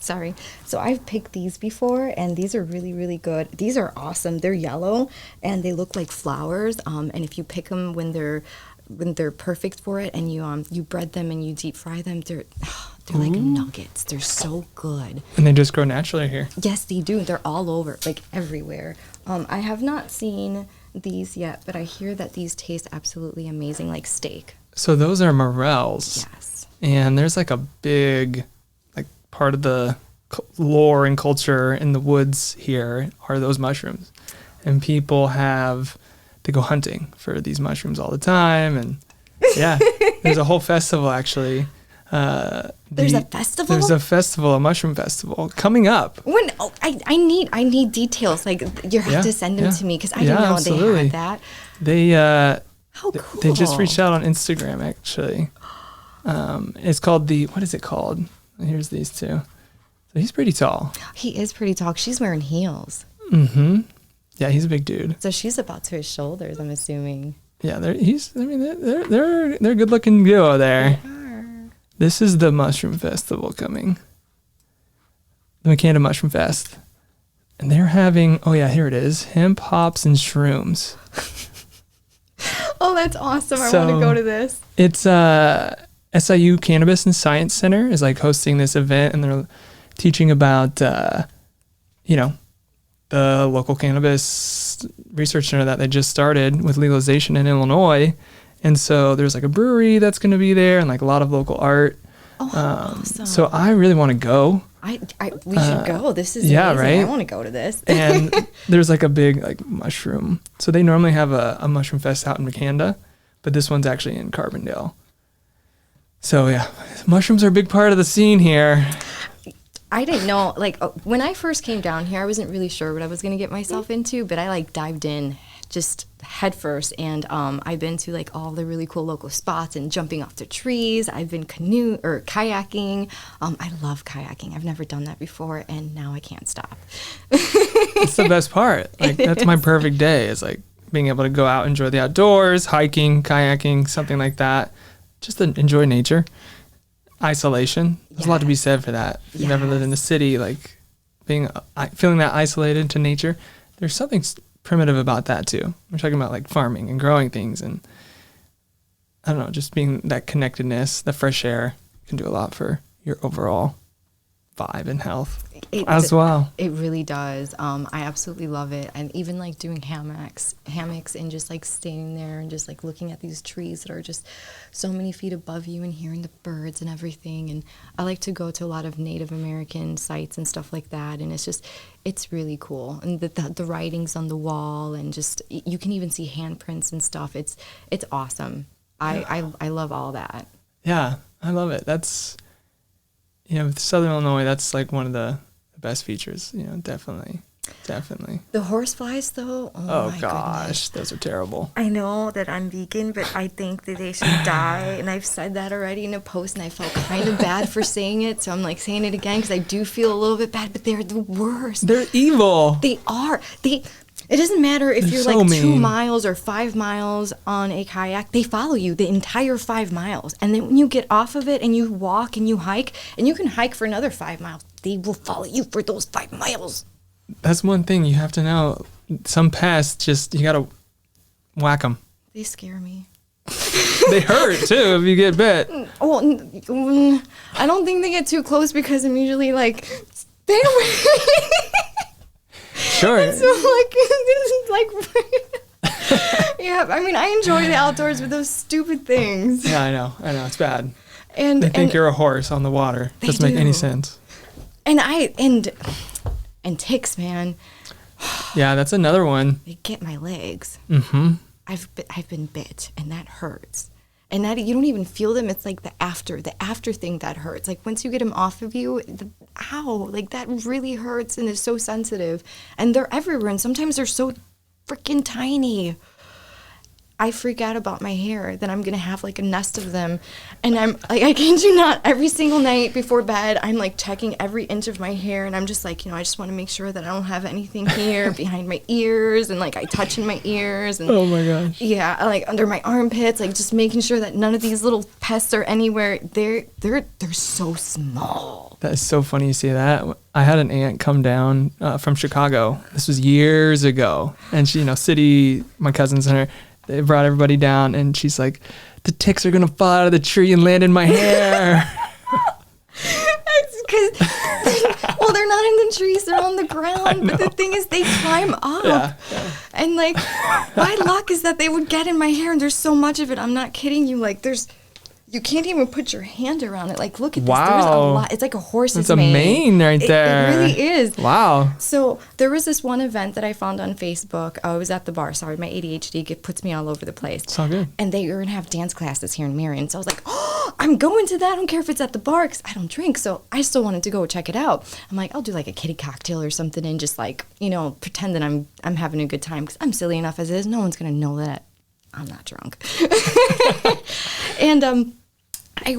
Speaker 1: sorry. So I've picked these before, and these are really, really good. These are awesome. They're yellow, and they look like flowers. And if you pick them when they're perfect for it, and you bread them and you deep fry them, they're like nuggets. They're so good.
Speaker 2: And they just grow naturally here.
Speaker 1: Yes, they do. They're all over, like everywhere. I have not seen these yet, but I hear that these taste absolutely amazing, like steak.
Speaker 2: So those are morels.
Speaker 1: Yes.
Speaker 2: And there's like a big, like part of the lore and culture in the woods here are those mushrooms. And people they go hunting for these mushrooms all the time. And yeah, there's a whole festival actually.
Speaker 1: There's a festival?
Speaker 2: There's a festival, a mushroom festival coming up.
Speaker 1: When I need details. Like you have to send them to me because I didn't know
Speaker 2: absolutely.
Speaker 1: they had that.
Speaker 2: They
Speaker 1: How cool.
Speaker 2: They just reached out on Instagram actually. It's called what is it called? Here's these two. So he's pretty tall.
Speaker 1: He is pretty tall. She's wearing heels.
Speaker 2: Mm-hmm. Yeah, he's a big dude.
Speaker 1: So she's about to his shoulders, I'm assuming.
Speaker 2: Yeah, they're a good looking duo there.
Speaker 1: They are.
Speaker 2: This is the Mushroom Festival coming. The Makanda Mushroom Fest. And they're having, oh yeah, here it is. Hemp, hops, and shrooms.
Speaker 1: Oh, that's awesome. I
Speaker 2: So,
Speaker 1: want to go to this.
Speaker 2: It's SIU Cannabis and Science Center is like hosting this event, and they're teaching about, you know, the local cannabis research center that they just started with legalization in Illinois. And so there's like a brewery that's going to be there and like a lot of local art.
Speaker 1: Oh, awesome.
Speaker 2: So I really want to go.
Speaker 1: We should go. This is
Speaker 2: yeah,
Speaker 1: amazing.
Speaker 2: right?
Speaker 1: I want to go to this.
Speaker 2: And there's like a big like mushroom. So they normally have a mushroom fest out in Makanda, but this one's actually in Carbondale. So yeah, mushrooms are a big part of the scene here.
Speaker 1: I didn't know, like, when I first came down here, I wasn't really sure what I was going to get myself into, but I, like, dived in just head first, and I've been to, like, all the really cool local spots and jumping off the trees. I've been kayaking. I love kayaking. I've never done that before, and now I can't stop.
Speaker 2: It's the best part. Like, that's my perfect day, is, like, being able to go out, enjoy the outdoors, hiking, kayaking, something like that. Just to enjoy nature. Isolation. There's a lot to be said for that. If you've ever lived in the city, like feeling that isolated to nature, there's something primitive about that too. We're talking about like farming and growing things, and I don't know, just being that connectedness, the fresh air can do a lot for your overall vibe and health as well.
Speaker 1: It really does. I absolutely love it. And even like doing hammocks and just like standing there and just like looking at these trees that are just so many feet above you and hearing the birds and everything. And I like to go to a lot of Native American sites and stuff like that. And it's really cool. And the writings on the wall, and just, you can even see handprints and stuff. It's awesome. I love all that.
Speaker 2: Yeah, I love it. That's, with Southern Illinois, that's like one of the best features, definitely.
Speaker 1: The horseflies, though,
Speaker 2: oh
Speaker 1: my
Speaker 2: gosh,
Speaker 1: goodness.
Speaker 2: Those are terrible.
Speaker 1: I know that I'm vegan, but I think that they should die, and I've said that already in a post, and I felt kind of bad for saying it, so I'm like saying it again because I do feel a little bit bad, but they're the worst.
Speaker 2: They're evil.
Speaker 1: They are. It doesn't matter if
Speaker 2: They're
Speaker 1: you're
Speaker 2: so
Speaker 1: like
Speaker 2: mean.
Speaker 1: 2 miles or 5 miles on a kayak. They follow you the entire 5 miles. And then when you get off of it and you walk and you hike, and you can hike for another 5 miles, they will follow you for those 5 miles.
Speaker 2: That's one thing you have to know. Some pests, you got to whack them.
Speaker 1: They scare me.
Speaker 2: They hurt, too, if you get bit.
Speaker 1: Well, I don't think they get too close because I'm usually like, stay away.
Speaker 2: Sure.
Speaker 1: And so, yeah, I mean, I enjoy the outdoors with those stupid things.
Speaker 2: Yeah, I know, it's bad.
Speaker 1: And
Speaker 2: they think you're a horse on the water. Doesn't make any sense.
Speaker 1: And ticks, man.
Speaker 2: Yeah, that's another one.
Speaker 1: They get my legs.
Speaker 2: Mm-hmm.
Speaker 1: I've been bit, and that hurts. And that, you don't even feel them. It's like the after thing that hurts. Like once you get them off of you, ow, like that really hurts and is so sensitive. And they're everywhere, and sometimes they're so freaking tiny. I freak out about my hair, that I'm going to have like a nest of them. And I'm like, I kid you not, every single night before bed, I'm like checking every inch of my hair. And I'm just like, I just want to make sure that I don't have anything here behind my ears. And like I touch in my ears. And
Speaker 2: oh my gosh.
Speaker 1: Yeah, like under my armpits, like just making sure that none of these little pests are anywhere. They're so small.
Speaker 2: That is so funny you say that. I had an aunt come down from Chicago. This was years ago. And she, city, my cousins and her, they brought everybody down, and she's like, the ticks are going to fall out of the tree and land in my hair.
Speaker 1: Because, well, they're not in the trees, they're on the ground. But the thing is, they climb up. Yeah. And, like, my luck is that they would get in my hair, and there's so much of it. I'm not kidding you. Like, you can't even put your hand around it. Like, look at this.
Speaker 2: Wow.
Speaker 1: There's a lot. It's like a horse's mane.
Speaker 2: It's a mane right there.
Speaker 1: It really is.
Speaker 2: Wow.
Speaker 1: So there was this one event that I found on Facebook. I was at the bar. Sorry, my ADHD puts me all over the place.
Speaker 2: It's all good.
Speaker 1: And they were going to have dance classes here in Marion. So I was like, oh, I'm going to that. I don't care if it's at the bar because I don't drink. So I still wanted to go check it out. I'm like, I'll do like a kitty cocktail or something and just like, pretend that I'm having a good time because I'm silly enough as it is. No one's going to know that I'm not drunk. And I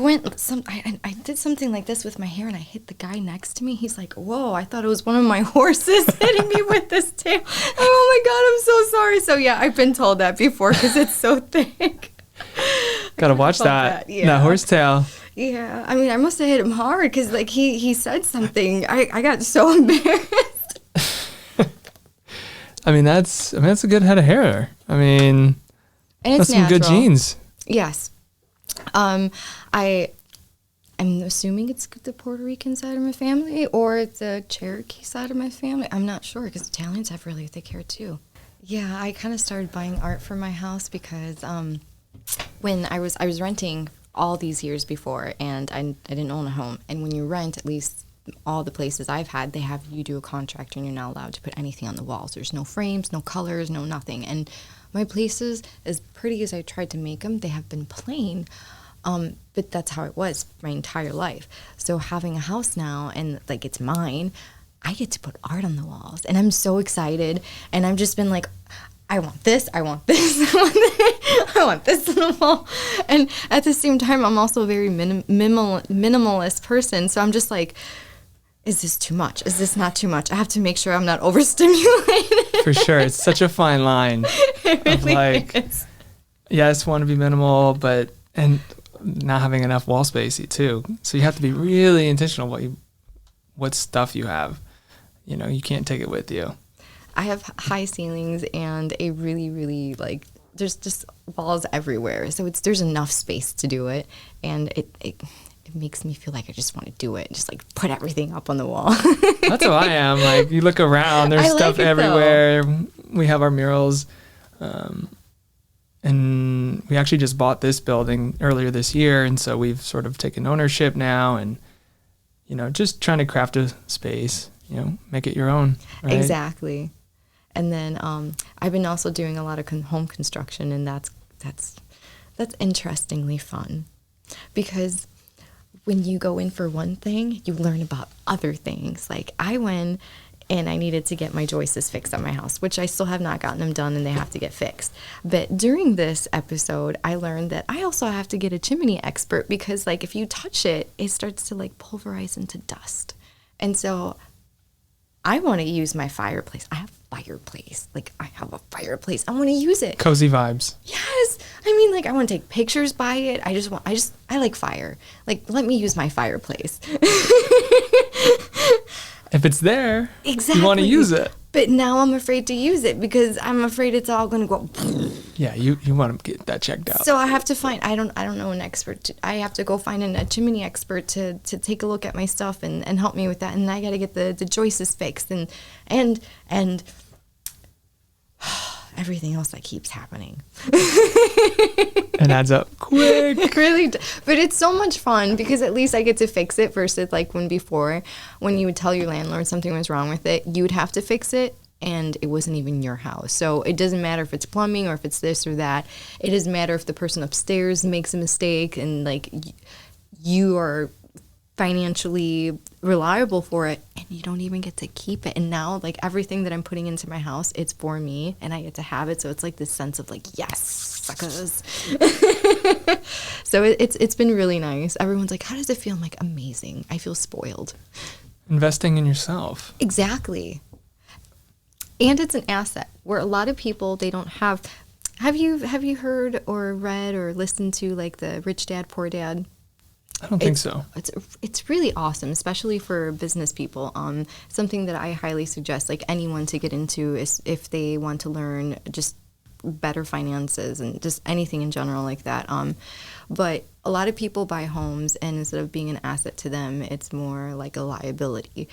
Speaker 1: did something like this with my hair and I hit the guy next to me. He's like, whoa, I thought it was one of my horses hitting me with this tail. Oh my God, I'm so sorry. So yeah, I've been told that before because it's so thick.
Speaker 2: Gotta watch that.
Speaker 1: Yeah.
Speaker 2: That horse tail.
Speaker 1: Yeah, I mean, I must have hit him hard because like he said something. I got so embarrassed.
Speaker 2: I mean, that's a good head of hair. I mean,
Speaker 1: And
Speaker 2: that's
Speaker 1: it's
Speaker 2: some good
Speaker 1: natural.
Speaker 2: genes.
Speaker 1: Yes. I'm assuming it's the Puerto Rican side of my family or it's the Cherokee side of my family. I'm not sure because Italians have really thick hair too. Yeah, I kind of started buying art for my house because when I was renting all these years before and I didn't own a home. And when you rent, at least all the places I've had, they have you do a contract and you're not allowed to put anything on the walls. There's no frames, no colors, no nothing. And my places, as pretty as I tried to make them, they have been plain. But that's how it was my entire life. So having a house now and like it's mine, I get to put art on the walls and I'm so excited. And I've just been like, I want this, I want this, I want this on the wall. And at the same time, I'm also a very minimalist person. So I'm just like, is this too much? Is this not too much? I have to make sure I'm not overstimulated.
Speaker 2: For sure. It's such a fine line.
Speaker 1: It really
Speaker 2: of like,
Speaker 1: is.
Speaker 2: yes, want to be minimal, and not having enough wall space too. So you have to be really intentional what stuff you have. You know, you can't take it with you.
Speaker 1: I have high ceilings and a really, really like, there's just walls everywhere. So there's enough space to do it. And it makes me feel like I just want to do it. Just like put everything up on the wall.
Speaker 2: That's how I am. Like you look around, there's stuff everywhere. We have our murals. And we actually just bought this building earlier this year. And so we've sort of taken ownership now and, you know, just trying to craft a space, you know, make it your own. Right?
Speaker 1: Exactly. And then I've been also doing a lot of home construction, and that's interestingly fun because when you go in for one thing, you learn about other things. Like I went and I needed to get my joists fixed at my house, which I still have not gotten them done and they have to get fixed. But during this episode, I learned that I also have to get a chimney expert because like if you touch it, it starts to like pulverize into dust. And so I want to use my fireplace. I have a fireplace. Like I have a fireplace. I want to use it.
Speaker 2: Cozy vibes.
Speaker 1: Yes. I mean, like I want to take pictures by it. I like fire. Like let me use my fireplace.
Speaker 2: If it's there,
Speaker 1: exactly.
Speaker 2: You want to use it.
Speaker 1: But now I'm afraid to use it because I'm afraid it's all going to go.
Speaker 2: Yeah, you want to get that checked out.
Speaker 1: So I have to find. I don't know an expert. I have to go find a chimney expert to take a look at my stuff and help me with that. And I got to get the joists fixed and everything else that keeps happening.
Speaker 2: It adds up quick.
Speaker 1: It really but it's so much fun because at least I get to fix it versus like when you would tell your landlord something was wrong with it, you would have to fix it and it wasn't even your house. So it doesn't matter if it's plumbing or if it's this or that. It doesn't matter if the person upstairs makes a mistake and like you are financially reliable for it and you don't even get to keep it. And now like everything that I'm putting into my house, it's for me and I get to have it. So it's like this sense of like, yes, suckers. So it's been really nice. Everyone's like, how does it feel? I'm like, amazing. I feel spoiled.
Speaker 2: Investing in yourself.
Speaker 1: Exactly. And it's an asset where a lot of people, they don't have you heard or read or listened to like the Rich Dad, Poor Dad?
Speaker 2: I don't think so.
Speaker 1: It's really awesome, especially for business people. Something that I highly suggest, like anyone to get into, is if they want to learn just better finances and just anything in general like that. But a lot of people buy homes, and instead of being an asset to them, it's more like a liability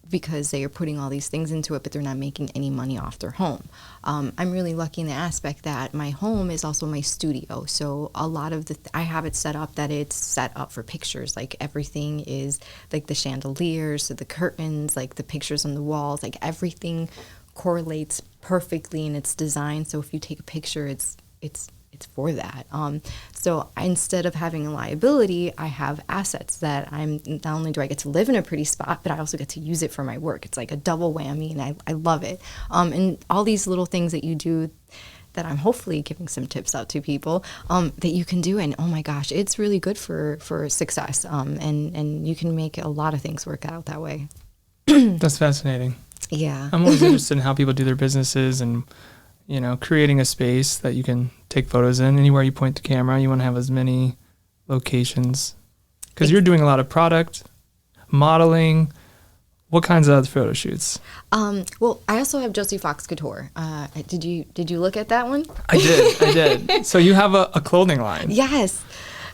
Speaker 1: because they are putting all these things into it, but they're not making any money off their home. I'm really lucky in the aspect that my home is also my studio. So a lot of I have it set up that it's set up for pictures. Like everything is like the chandeliers, the curtains, like the pictures on the walls, like everything correlates perfectly in its design. So if you take a picture, it's for that. So instead of having a liability, I have assets that not only do I get to live in a pretty spot, but I also get to use it for my work. It's like a double whammy, and I love it. And all these little things that you do that I'm hopefully giving some tips out to people that you can do. And oh my gosh, it's really good for success. And you can make a lot of things work out that way.
Speaker 2: That's fascinating.
Speaker 1: Yeah.
Speaker 2: I'm always interested in how people do their businesses and, creating a space that you can take photos in. Anywhere you point the camera, you want to have as many locations. Because you're doing a lot of product, modeling. What kinds of other photo shoots?
Speaker 1: Well, I also have Josie Fox Couture. Did you look at that one?
Speaker 2: I did. So you have a clothing line.
Speaker 1: Yes.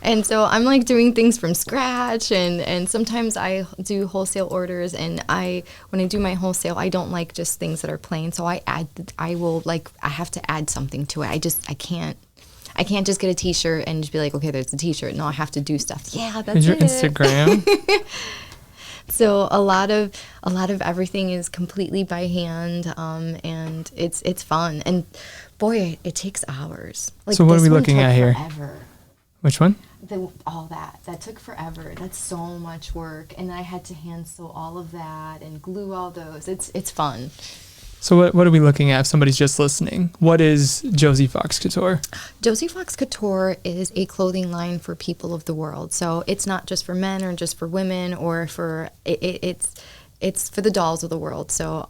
Speaker 1: And so I'm like doing things from scratch, and sometimes I do wholesale orders, and when I do my wholesale, I don't like just things that are plain. So I have to add something to it. I can't just get a t-shirt and just be like, okay, there's a t-shirt. No, I have to do stuff. Yeah, that's
Speaker 2: Is your Instagram?
Speaker 1: So a lot of everything is completely by hand, and it's fun. And boy, it takes hours.
Speaker 2: So what are we looking at here?
Speaker 1: Forever.
Speaker 2: Which one?
Speaker 1: All that took forever. That's so much work, and I had to hand sew all of that and glue all those. It's fun.
Speaker 2: So what are we looking at if somebody's just listening? What is Josie Fox Couture?
Speaker 1: Josie Fox Couture is a clothing line for people of the world. So it's not just for men or just for women or for it's for the dolls of the world. So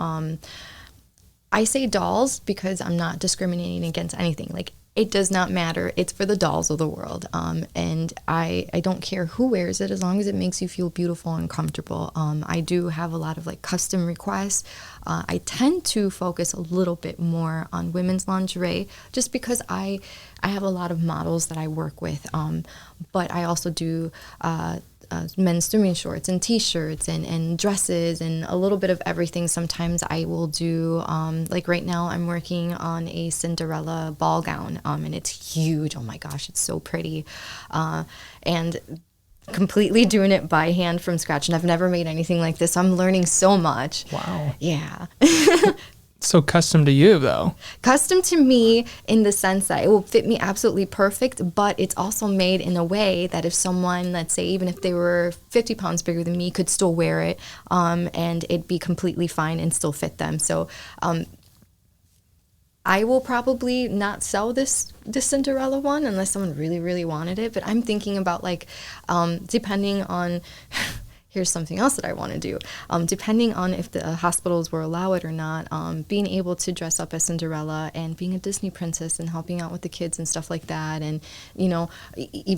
Speaker 1: I say dolls because I'm not discriminating against anything. Like, it does not matter. It's for the dolls of the world. And I don't care who wears it as long as it makes you feel beautiful and comfortable. I do have a lot of like custom requests. I tend to focus a little bit more on women's lingerie just because I have a lot of models that I work with. But I also do men's swimming shorts and t-shirts and dresses and a little bit of everything. Sometimes I will do, like right now I'm working on a Cinderella ball gown, and it's huge. Oh my gosh, it's so pretty. And completely doing it by hand from scratch. And I've never made anything like this. So I'm learning so much.
Speaker 2: Wow.
Speaker 1: Yeah.
Speaker 2: So custom to you, though.
Speaker 1: Custom to me in the sense that it will fit me absolutely perfect, but it's also made in a way that if someone, let's say, even if they were 50 pounds bigger than me, could still wear it, and it'd be completely fine and still fit them. So I will probably not sell this Cinderella one unless someone really, really wanted it. But I'm thinking about like, depending on... Here's something else that I want to do. Depending on if the hospitals will allow it or not, being able to dress up as Cinderella and being a Disney princess and helping out with the kids and stuff like that. And,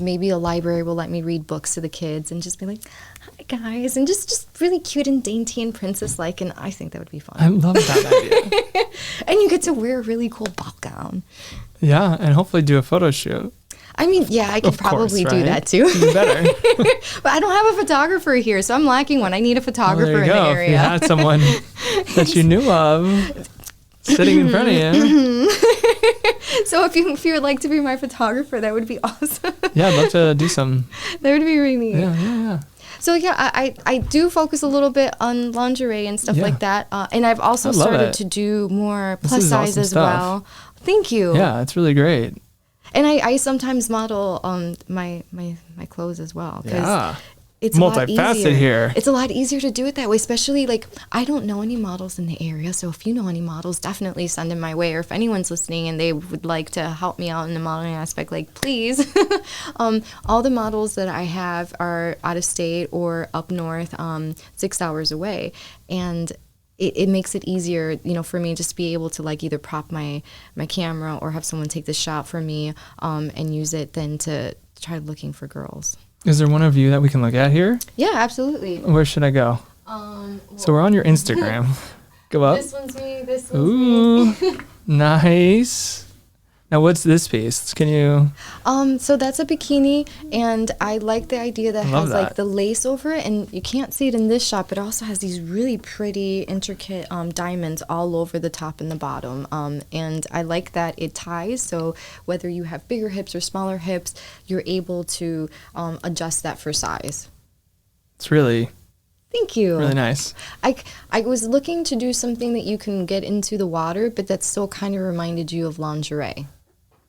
Speaker 1: maybe a library will let me read books to the kids and just be like, hi, guys. And just really cute and dainty and princess-like. And I think that would be fun.
Speaker 2: I love that idea.
Speaker 1: And you get to wear a really cool ball gown.
Speaker 2: Yeah, and hopefully do a photo shoot.
Speaker 1: I mean, yeah, I could probably do that too.
Speaker 2: You better.
Speaker 1: But I don't have a photographer here, so I'm lacking one. I need a photographer in the area.
Speaker 2: If you had someone that you knew of sitting in front of you.
Speaker 1: So if you would like to be my photographer, that would be awesome.
Speaker 2: Yeah, I'd love to do some.
Speaker 1: That would be really neat.
Speaker 2: Yeah.
Speaker 1: So yeah, I do focus a little bit on lingerie and stuff like that. And I've also started to do more plus size as well. Thank you.
Speaker 2: Yeah, it's really great.
Speaker 1: And I sometimes model my clothes as well.
Speaker 2: Yeah.
Speaker 1: It's a lot
Speaker 2: multifaceted
Speaker 1: easier.
Speaker 2: here.
Speaker 1: It's a lot easier to do it that way, especially like I don't know any models in the area. So if you know any models, definitely send them my way. Or if anyone's listening and they would like to help me out in the modeling aspect, like please. All the models that I have are out of state or up north, 6 hours away. And it makes it easier, for me just to be able to like either prop my camera or have someone take the shot for me and use it than to try looking for girls.
Speaker 2: Is there one of you that we can look at here?
Speaker 1: Yeah, absolutely.
Speaker 2: Where should I go? So we're on your Instagram. Go up.
Speaker 1: This one's me. This one's me.
Speaker 2: Nice. Now, what's this piece? Can you?
Speaker 1: So that's a bikini, and I like the idea that has like the lace over it, and you can't see it in this shot, but it also has these really pretty, intricate diamonds all over the top and the bottom. And I like that it ties, so whether you have bigger hips or smaller hips, you're able to adjust that for size.
Speaker 2: It's really.
Speaker 1: Thank you.
Speaker 2: Really nice.
Speaker 1: I was looking to do something that you can get into the water, but that still kind of reminded you of lingerie.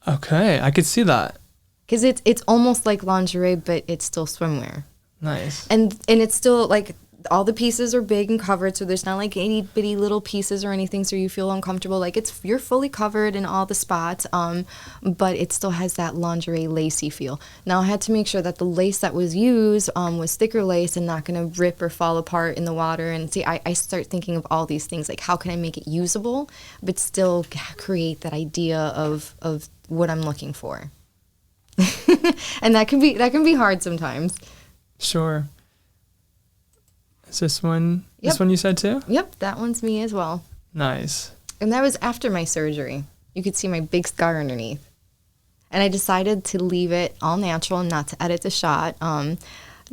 Speaker 2: Okay, I could see that.
Speaker 1: Because it's almost like lingerie, but it's still swimwear.
Speaker 2: Nice.
Speaker 1: And it's still like all the pieces are big and covered, so there's not like itty bitty little pieces or anything, so you feel uncomfortable. Like you're fully covered in all the spots, but it still has that lingerie lacy feel. Now I had to make sure that the lace that was used was thicker lace and not going to rip or fall apart in the water. And see, I start thinking of all these things, like how can I make it usable, but still create that idea of what I'm looking for. And that can be hard sometimes.
Speaker 2: Sure. Is this one?
Speaker 1: Yep.
Speaker 2: This one you said too?
Speaker 1: Yep, that one's me as well.
Speaker 2: Nice.
Speaker 1: And that was after my surgery. You could see my big scar underneath. And I decided to leave it all natural and not to edit the shot,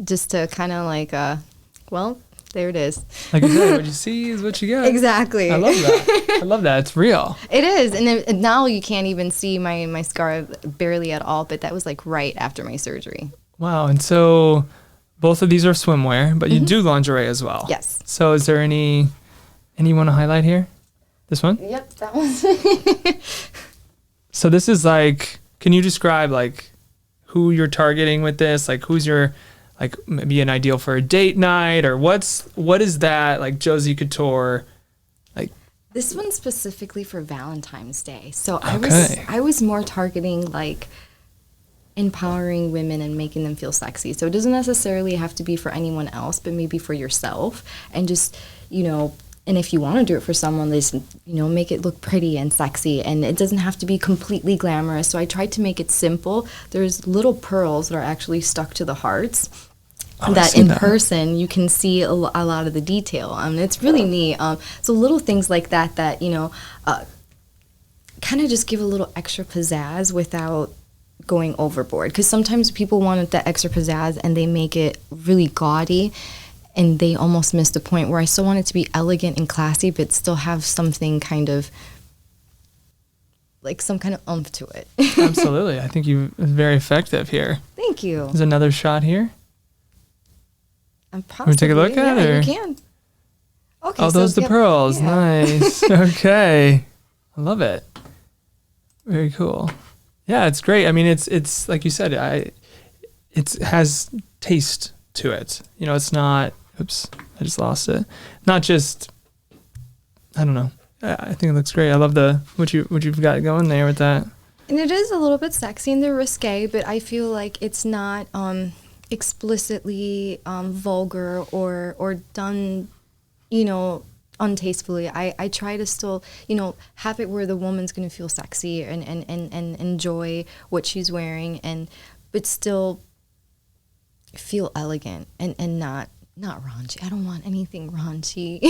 Speaker 1: just to kind of like, well, there it is.
Speaker 2: Like you said, what you see is what you get.
Speaker 1: Exactly.
Speaker 2: I love that. I love that. It's real.
Speaker 1: It is. And now you can't even see my scar barely at all, but that was like right after my surgery.
Speaker 2: Wow. And so both of these are swimwear, but you do lingerie as well.
Speaker 1: Yes.
Speaker 2: So is there any you want to highlight here? This one?
Speaker 1: Yep, that one's.
Speaker 2: So this is like, can you describe like who you're targeting with this? Like who's your, like maybe an ideal for a date night, or what is that like Josie Couture? Like
Speaker 1: This one's specifically for Valentine's Day. So
Speaker 2: Okay.
Speaker 1: I was more targeting like empowering women and making them feel sexy. So it doesn't necessarily have to be for anyone else, but maybe for yourself. And just, and if you want to do it for someone, just, make it look pretty and sexy. And it doesn't have to be completely glamorous. So I tried to make it simple. There's little pearls that are actually stuck to the hearts. That in person you can see a lot of the detail. It's really neat. So little things like that kind of just give a little extra pizzazz without going overboard, because sometimes people want that extra pizzazz and they make it really gaudy and they almost miss the point, where I still want it to be elegant and classy but still have something kind of like some kind of oomph to it.
Speaker 2: Absolutely. I think you're very effective here.
Speaker 1: Thank you.
Speaker 2: There's another shot here.
Speaker 1: I'm
Speaker 2: Can we take a look at it?
Speaker 1: You can. Okay.
Speaker 2: Oh, those are the pearls.
Speaker 1: Yeah.
Speaker 2: Nice. Okay. I love it. Very cool. Yeah, it's great. I mean, it's like you said, it has taste to it. It's not, oops, I just lost it. Not just, I don't know. I think it looks great. I love what you've got going there with that.
Speaker 1: And it is a little bit sexy and they're risque, but I feel like it's not explicitly vulgar or done, untastefully. I try to still, have it where the woman's going to feel sexy and enjoy what she's wearing, but still feel elegant and not raunchy. I don't want anything raunchy.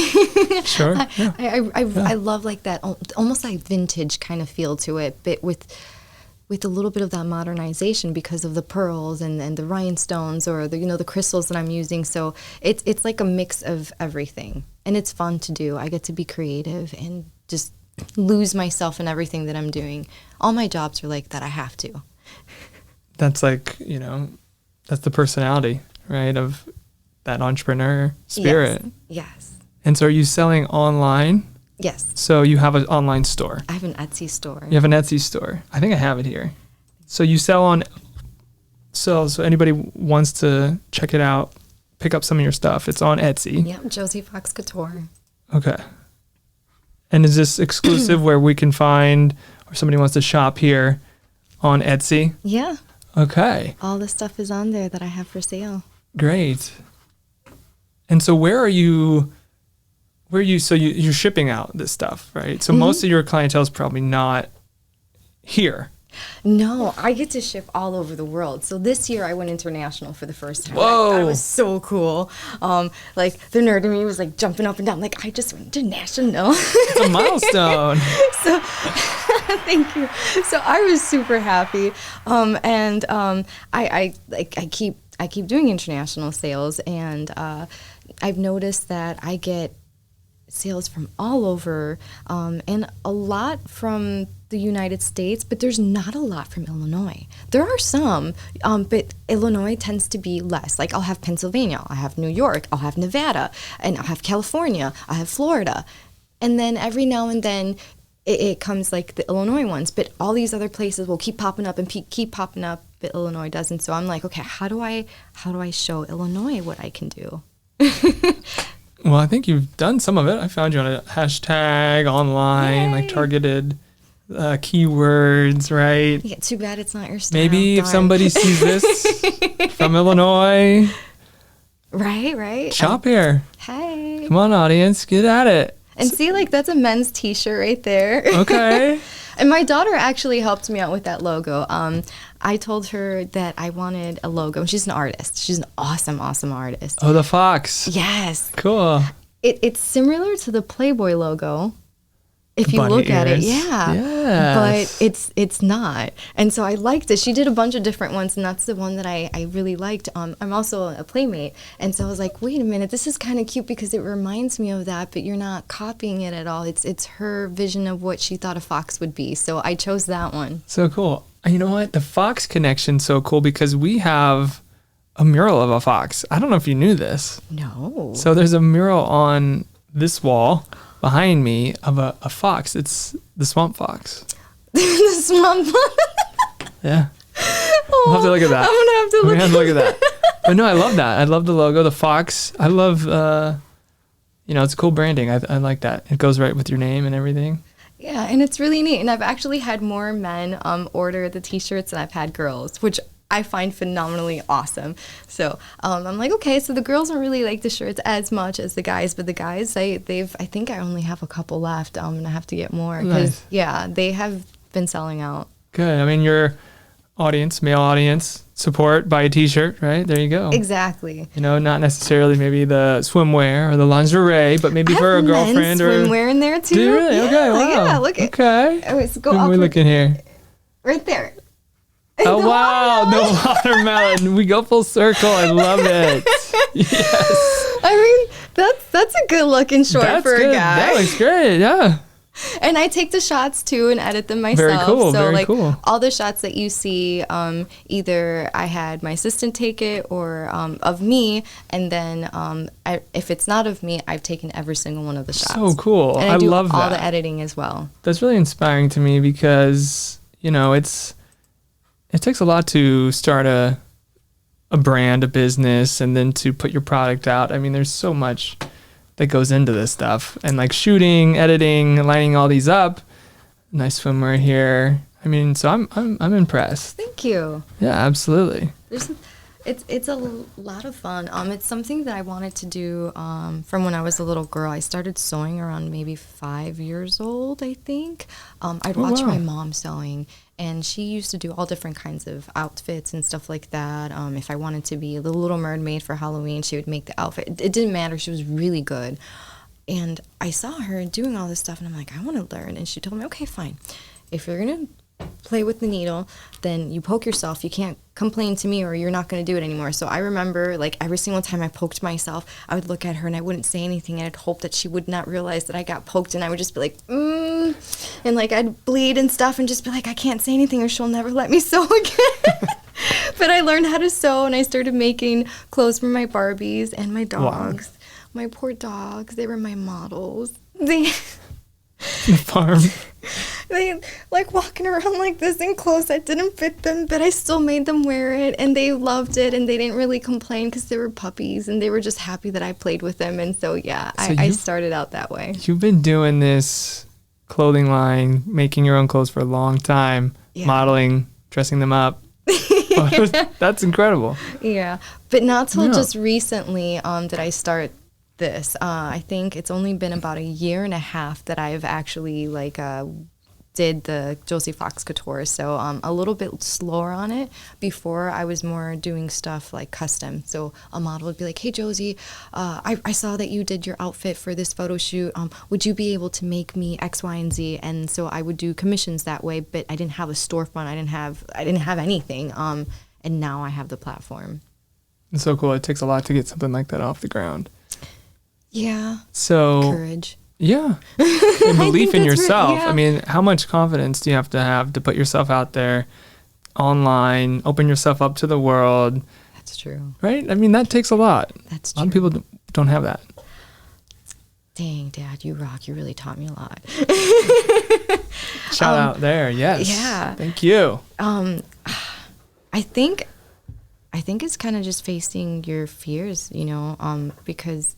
Speaker 2: Sure.
Speaker 1: I love like that almost like vintage kind of feel to it, but with a little bit of that modernization because of the pearls and the rhinestones or the crystals that I'm using. So it's like a mix of everything, and it's fun to do. I get to be creative and just lose myself in everything that I'm doing. All my jobs are like that. I have to.
Speaker 2: That's like, that's the personality, right, of that entrepreneur spirit.
Speaker 1: Yes.
Speaker 2: And so are you selling online?
Speaker 1: Yes.
Speaker 2: So you have an online store.
Speaker 1: I have an Etsy store.
Speaker 2: You have an Etsy store. I think I have it here. So you sell on, so anybody wants to check it out, pick up some of your stuff. It's on Etsy.
Speaker 1: Yeah, Josie Fox Couture.
Speaker 2: Okay. And is this exclusive where we can find, or somebody wants to shop here on Etsy?
Speaker 1: Yeah.
Speaker 2: Okay.
Speaker 1: All the stuff is on there that I have for sale.
Speaker 2: Great. And so so you're shipping out this stuff, right? So most of your clientele is probably not here.
Speaker 1: No, I get to ship all over the world. So this year I went international for the first time.
Speaker 2: Whoa.
Speaker 1: I thought it was so cool. Like the nerd in me was like jumping up and down, like I just went international.
Speaker 2: It's a milestone.
Speaker 1: So thank you. So I was super happy. I keep doing international sales, and I've noticed that I get sales from all over, and a lot from the United States, but there's not a lot from Illinois. There are some, but Illinois tends to be less. Like I'll have Pennsylvania, I'll have New York, I'll have Nevada, and I'll have California, I'll have Florida. And then every now and then it comes like the Illinois ones, but all these other places will keep popping up and keep popping up, but Illinois doesn't. So I'm like, okay, how do I show Illinois what I can do?
Speaker 2: Well, I think you've done some of it. I found you on a hashtag online, like
Speaker 1: Yay.
Speaker 2: targeted keywords, right?
Speaker 1: Yeah, too bad it's not your style.
Speaker 2: Maybe if
Speaker 1: Darn.
Speaker 2: somebody sees this from Illinois,
Speaker 1: Right.
Speaker 2: shop here.
Speaker 1: Hey.
Speaker 2: Come on, audience, get at it.
Speaker 1: And see, like, that's a men's t-shirt right there.
Speaker 2: Okay.
Speaker 1: And my daughter actually helped me out with that logo. I told her that I wanted a logo. She's an artist. She's an awesome artist.
Speaker 2: Oh, the fox.
Speaker 1: Yes.
Speaker 2: Cool.
Speaker 1: It's similar to the Playboy logo. If you
Speaker 2: Bunny
Speaker 1: look at it,
Speaker 2: ears.
Speaker 1: yeah.
Speaker 2: Yes.
Speaker 1: But it's not. And so I liked it. She did a bunch of different ones, and that's the one that I really liked. I'm also a playmate. And so I was like, wait a minute, this is kind of cute because it reminds me of that, but you're not copying it at all. It's her vision of what she thought a fox would be. So I chose that one.
Speaker 2: So cool. And you know what? The fox connection's so cool because we have a mural of a fox. I don't know if you knew this.
Speaker 1: No.
Speaker 2: So there's a mural on this wall behind me of a fox. It's the swamp fox.
Speaker 1: The swamp.
Speaker 2: Yeah. We'll have to look at that.
Speaker 1: I'm going to have to
Speaker 2: We
Speaker 1: look
Speaker 2: have to look at that. But no, I love that. I love the logo, the fox. I love, it's cool branding. I like that. It goes right with your name and everything.
Speaker 1: Yeah, and it's really neat. And I've actually had more men order the t-shirts than I've had girls, which I find phenomenally awesome. So I'm like, okay, so the girls don't really like the shirts as much as the guys, but the guys, I think I only have a couple left, and I have to get more because
Speaker 2: Nice.
Speaker 1: yeah, they have been selling out.
Speaker 2: Good. I mean, your audience, male audience, support, buy a t-shirt, right? There you go.
Speaker 1: Exactly.
Speaker 2: Not necessarily maybe the swimwear or the lingerie, but maybe
Speaker 1: I
Speaker 2: for
Speaker 1: have
Speaker 2: a girlfriend
Speaker 1: men's
Speaker 2: or.
Speaker 1: swimwear in there too.
Speaker 2: Do you really?
Speaker 1: Yeah,
Speaker 2: Okay. Wow.
Speaker 1: yeah. Look at
Speaker 2: Okay.
Speaker 1: Oh, it's go
Speaker 2: What are
Speaker 1: up
Speaker 2: we looking here?
Speaker 1: right there.
Speaker 2: Oh
Speaker 1: The
Speaker 2: wow,
Speaker 1: watermelon.
Speaker 2: the watermelon. We go full circle. I love it. Yes.
Speaker 1: I mean, that's a good looking short
Speaker 2: That's
Speaker 1: for
Speaker 2: good.
Speaker 1: a guy.
Speaker 2: That looks great. Yeah.
Speaker 1: And I take the shots too and edit them myself.
Speaker 2: Very cool,
Speaker 1: So
Speaker 2: very
Speaker 1: like
Speaker 2: cool.
Speaker 1: all the shots that you see, either I had my assistant take it or of me, and then if it's not of me, I've taken every single one of the shots.
Speaker 2: So cool.
Speaker 1: And
Speaker 2: I
Speaker 1: do
Speaker 2: love
Speaker 1: all
Speaker 2: that.
Speaker 1: the editing as well.
Speaker 2: That's really inspiring to me because, it takes a lot to start a brand, a business, and then to put your product out. I mean, there's so much that goes into this stuff, and like shooting, editing, lining all these up. Nice swimwear here. I mean, so I'm impressed.
Speaker 1: Thank you.
Speaker 2: Yeah, absolutely.
Speaker 1: It's a lot of fun. It's something that I wanted to do from when I was a little girl. I started sewing around maybe 5 years old, I think. I'd watch
Speaker 2: wow.
Speaker 1: my mom sewing, and she used to do all different kinds of outfits and stuff like that. If I wanted to be the Little Mermaid for Halloween, she would make the outfit. It didn't matter. She was really good. And I saw her doing all this stuff, and I'm like, I want to learn. And she told me, okay, fine. If you're going to play with the needle, then you poke yourself. You can't complain to me or you're not going to do it anymore. So I remember, like, every single time I poked myself, I would look at her and I wouldn't say anything, and I'd hope that she would not realize that I got poked, and I would just be like, and like I'd bleed and stuff and just be like, I can't say anything or she'll never let me sew again. But I learned how to sew, and I started making clothes for my Barbies and my dogs. Wow. My poor dogs, they were my models.
Speaker 2: The farm.
Speaker 1: They like walking around like this in clothes that didn't fit them, but I still made them wear it, and they loved it, and they didn't really complain because they were puppies, and they were just happy that I played with them. And so yeah, I started out that way.
Speaker 2: You've been doing this clothing line, making your own clothes for a long time, modeling, dressing them up. That's incredible.
Speaker 1: Yeah, but not till just recently did I start this. I think it's only been about 1.5 years that I've actually did the Josie Fox Couture. So a little bit slower on it. Before, I was more doing stuff like custom. So a model would be like, hey, Josie, I saw that you did your outfit for this photo shoot. Would you be able to make me X, Y, and Z? And so I would do commissions that way, but I didn't have a storefront. I didn't have anything. And now I have the platform.
Speaker 2: It's so cool. It takes a lot to get something like that off the ground.
Speaker 1: Yeah.
Speaker 2: So
Speaker 1: courage.
Speaker 2: Yeah. And belief in yourself.
Speaker 1: Yeah.
Speaker 2: I mean, how much confidence do you have to put yourself out there online, open yourself up to the world?
Speaker 1: That's true.
Speaker 2: Right? I mean, that takes a lot.
Speaker 1: That's
Speaker 2: A
Speaker 1: true.
Speaker 2: lot of people don't have that.
Speaker 1: Dang, Dad, you rock. You really taught me a lot.
Speaker 2: Shout out there. Yes.
Speaker 1: Yeah.
Speaker 2: Thank you.
Speaker 1: I think I think it's kind of just facing your fears, because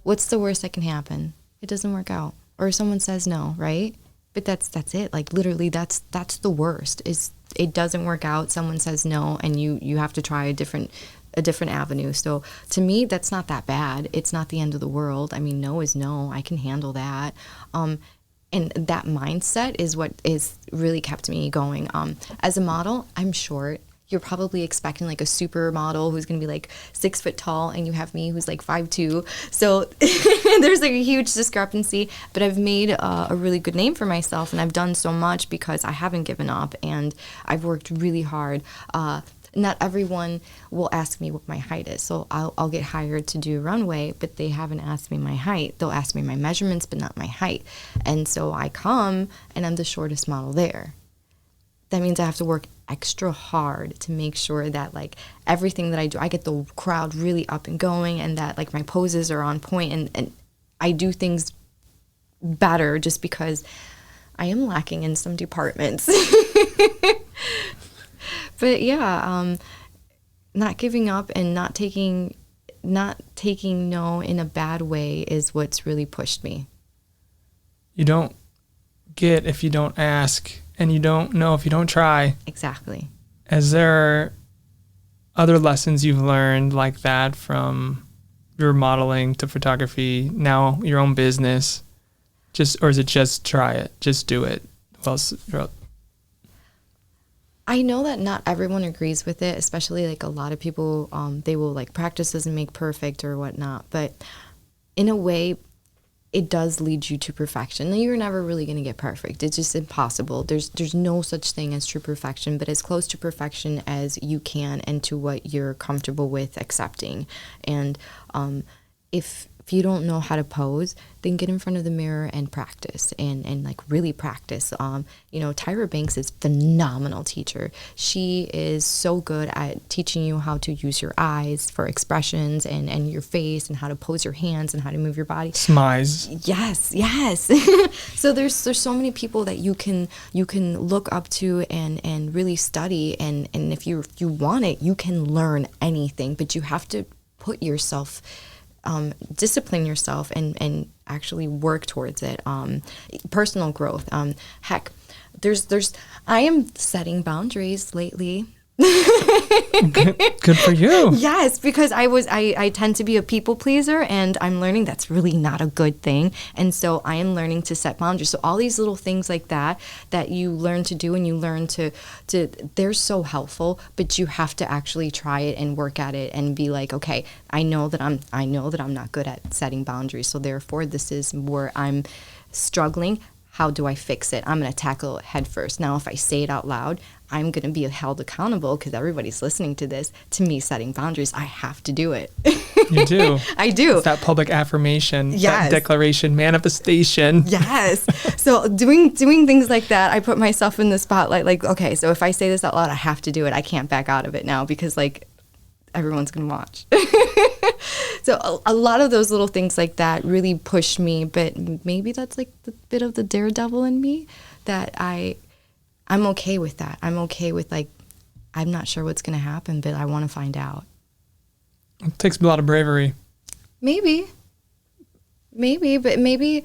Speaker 1: what's the worst that can happen? It doesn't work out, or someone says no, right? But that's it. Like literally, that's the worst. Is it doesn't work out? Someone says no, and you have to try a different avenue. So to me, that's not that bad. It's not the end of the world. I mean, no is no. I can handle that. And that mindset is what is really kept me going. As a model, I'm short. You're probably expecting like a supermodel who's going to be like 6 foot tall, and you have me who's like 5'2". So there's like a huge discrepancy, but I've made a really good name for myself, and I've done so much because I haven't given up, and I've worked really hard. Not everyone will ask me what my height is. So I'll get hired to do a runway, but they haven't asked me my height. They'll ask me my measurements, but not my height. And so I come, and I'm the shortest model there. That means I have to work extra hard to make sure that like everything that I do, I get the crowd really up and going, and that like my poses are on point, and I do things better just because I am lacking in some departments. But yeah, not giving up and not taking no in a bad way is what's really pushed me.
Speaker 2: You don't get if you don't ask, and you don't know if you don't try.
Speaker 1: Exactly.
Speaker 2: Is there other lessons you've learned like that from your modeling to photography, now your own business? Or is it just try it, just do it?
Speaker 1: I know that not everyone agrees with it, especially like a lot of people, they will like practice doesn't make perfect or whatnot. But in a way, it does lead you to perfection. Now, you're never really going to get perfect. It's just impossible. There's no such thing as true perfection, but as close to perfection as you can and to what you're comfortable with accepting. And if you don't know how to pose, then get in front of the mirror and practice and like really practice. Tyra Banks is a phenomenal teacher. She is so good at teaching you how to use your eyes for expressions and your face, and how to pose your hands and how to move your body.
Speaker 2: Smize.
Speaker 1: Yes. So there's so many people that you can look up to and really study, and if you want it, you can learn anything, but you have to put yourself discipline yourself and actually work towards it. Personal growth. I am setting boundaries lately.
Speaker 2: Good for you.
Speaker 1: Yes, because I tend to be a people pleaser, and I'm learning that's really not a good thing. And so I am learning to set boundaries. So all these little things like that you learn to do, and you learn to they're so helpful, but you have to actually try it and work at it and be like, okay, I know that I'm not good at setting boundaries. So therefore this is where I'm struggling. How do I fix it? I'm going to tackle it head first. Now, if I say it out loud, I'm going to be held accountable, because everybody's listening to this, to me setting boundaries. I have to do it.
Speaker 2: You do.
Speaker 1: I do.
Speaker 2: It's that public affirmation,
Speaker 1: yes.
Speaker 2: That declaration, manifestation.
Speaker 1: Yes. So doing things like that, I put myself in the spotlight. Like, okay, so if I say this out loud, I have to do it. I can't back out of it now, because like everyone's going to watch. So a lot of those little things like that really pushed me, but maybe that's like the bit of the daredevil in me, that I'm okay with that. I'm okay with like, I'm not sure what's going to happen, but I want to find out.
Speaker 2: It takes a lot of bravery.
Speaker 1: Maybe, but maybe,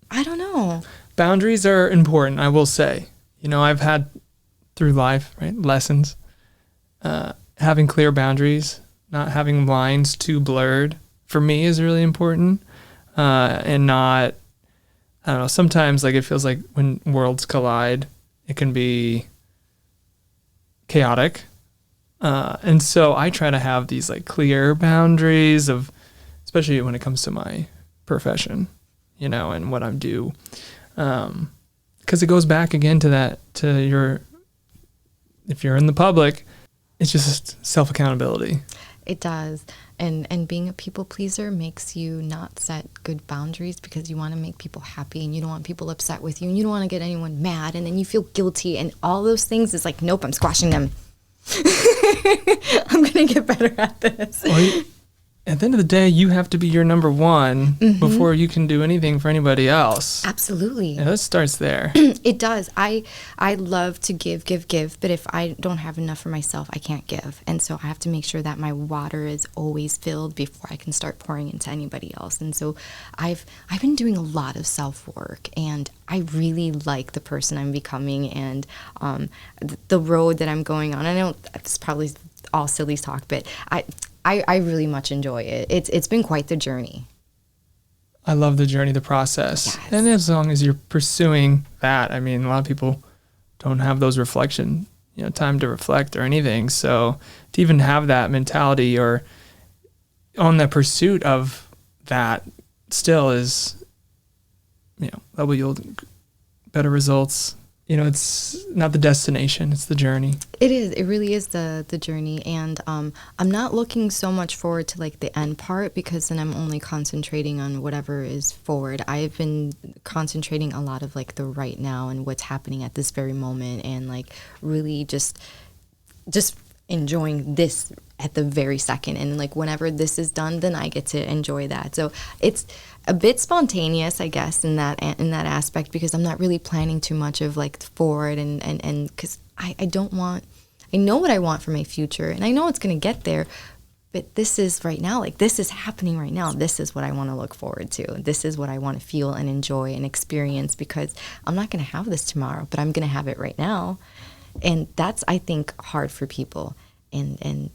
Speaker 1: I don't know.
Speaker 2: Boundaries are important, I will say. I've had through life, right, lessons, having clear boundaries, not having lines too blurred, for me is really important. And not, I don't know, sometimes like it feels like when worlds collide, it can be chaotic. And so I try to have these like clear boundaries of, especially when it comes to my profession, and what I'm due. 'Cause it goes back again to that, if you're in the public, it's just self-accountability.
Speaker 1: It does. And being a people pleaser makes you not set good boundaries, because you want to make people happy, and you don't want people upset with you, and you don't want to get anyone mad, and then you feel guilty, and all those things is like, nope, I'm squashing them. I'm going to get better at this.
Speaker 2: at the end of the day, you have to be your number one before you can do anything for anybody else.
Speaker 1: Absolutely.
Speaker 2: Yeah, that starts there.
Speaker 1: It does. I love to give, but if I don't have enough for myself, I can't give. And so I have to make sure that my water is always filled before I can start pouring into anybody else. And so I've been doing a lot of self-work, and I really like the person I'm becoming, and the road that I'm going on. I know it's probably all silly talk, but I really much enjoy it. It's been quite the journey.
Speaker 2: I love the journey, the process.
Speaker 1: Yes.
Speaker 2: And as long as you're pursuing that, I mean, a lot of people don't have those reflection, time to reflect or anything. So to even have that mentality or on the pursuit of that still is, that will yield better results. It's not the destination, it's the journey.
Speaker 1: It is. It really is the journey. And I'm not looking so much forward to like the end part, because then I'm only concentrating on whatever is forward. I've been concentrating a lot of like the right now and what's happening at this very moment, and like really just enjoying this at the very second. And like whenever this is done, then I get to enjoy that. So it's a bit spontaneous, I guess, in that aspect, because I'm not really planning too much of like forward, and because I know what I want for my future, and I know it's going to get there, but this is right now, like this is happening right now. This is what I want to look forward to. This is what I want to feel and enjoy and experience, because I'm not going to have this tomorrow, but I'm going to have it right now. And that's, I think, hard for people. And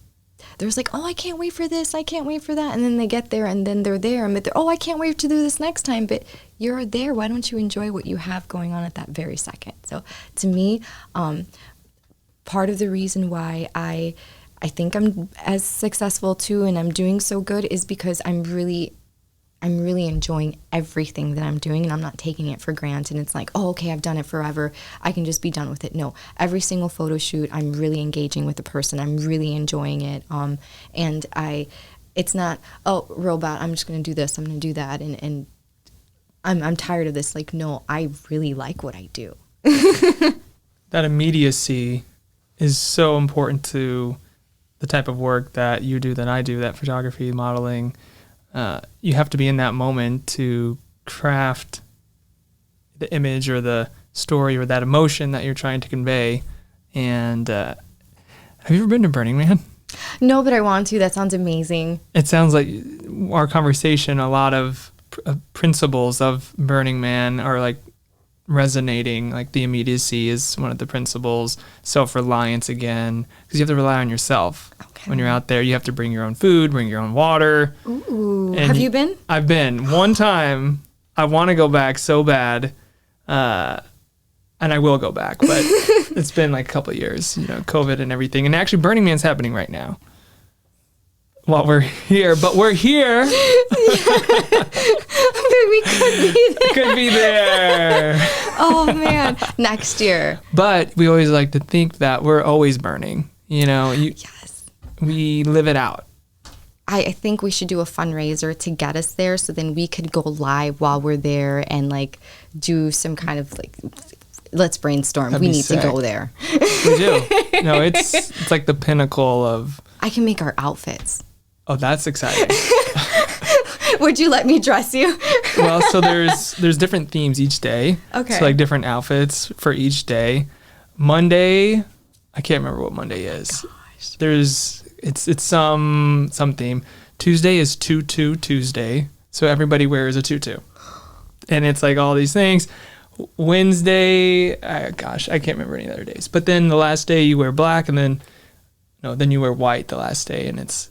Speaker 1: there's like, oh, I can't wait for this, I can't wait for that. And then they get there, and then they're there, and oh, I can't wait to do this next time. But you're there. Why don't you enjoy what you have going on at that very second? So to me, part of the reason why I think I'm as successful too, and I'm doing so good, is because I'm really enjoying everything that I'm doing, and I'm not taking it for granted. It's like, oh, okay, I've done it forever, I can just be done with it. No, every single photo shoot, I'm really engaging with the person. I'm really enjoying it. And it's not, oh, robot, I'm just going to do this, I'm going to do that, and I'm tired of this. Like, no, I really like what I do.
Speaker 2: That immediacy is so important to the type of work that you do, that I do, that photography, modeling. You have to be in that moment to craft the image or the story or that emotion that you're trying to convey. And have you ever been to Burning Man?
Speaker 1: No, but I want to. That sounds amazing.
Speaker 2: It sounds like our conversation, a lot of principles of Burning Man are like resonating. Like the immediacy is one of the principles. Self-reliance again, because you have to rely on yourself. Okay. When you're out there, you have to bring your own food, bring your own water.
Speaker 1: Ooh. Have you been?
Speaker 2: I've been. One time. I want to go back so bad. And I will go back, but it's been like a couple of years, COVID and everything. And actually Burning Man's happening right now while we're here, but we're here.
Speaker 1: But we could be there.
Speaker 2: Could be there.
Speaker 1: Oh man, next year.
Speaker 2: But we always like to think that we're always burning,
Speaker 1: Yes.
Speaker 2: We live it out.
Speaker 1: I think we should do a fundraiser to get us there, so then we could go live while we're there and like do some kind of like, let's brainstorm. We need to go there.
Speaker 2: We do. No, it's like the pinnacle of.
Speaker 1: I can make our outfits.
Speaker 2: Oh, that's exciting.
Speaker 1: Would you let me dress you?
Speaker 2: Well, so there's different themes each day.
Speaker 1: Okay.
Speaker 2: So like different outfits for each day. Monday, I can't remember what Monday is. Gosh. It's some theme. Tuesday is Tutu Tuesday. So everybody wears a tutu. And it's like all these things. Wednesday, I can't remember any other days. But then the last day you wear black, and then you wear white the last day, and it's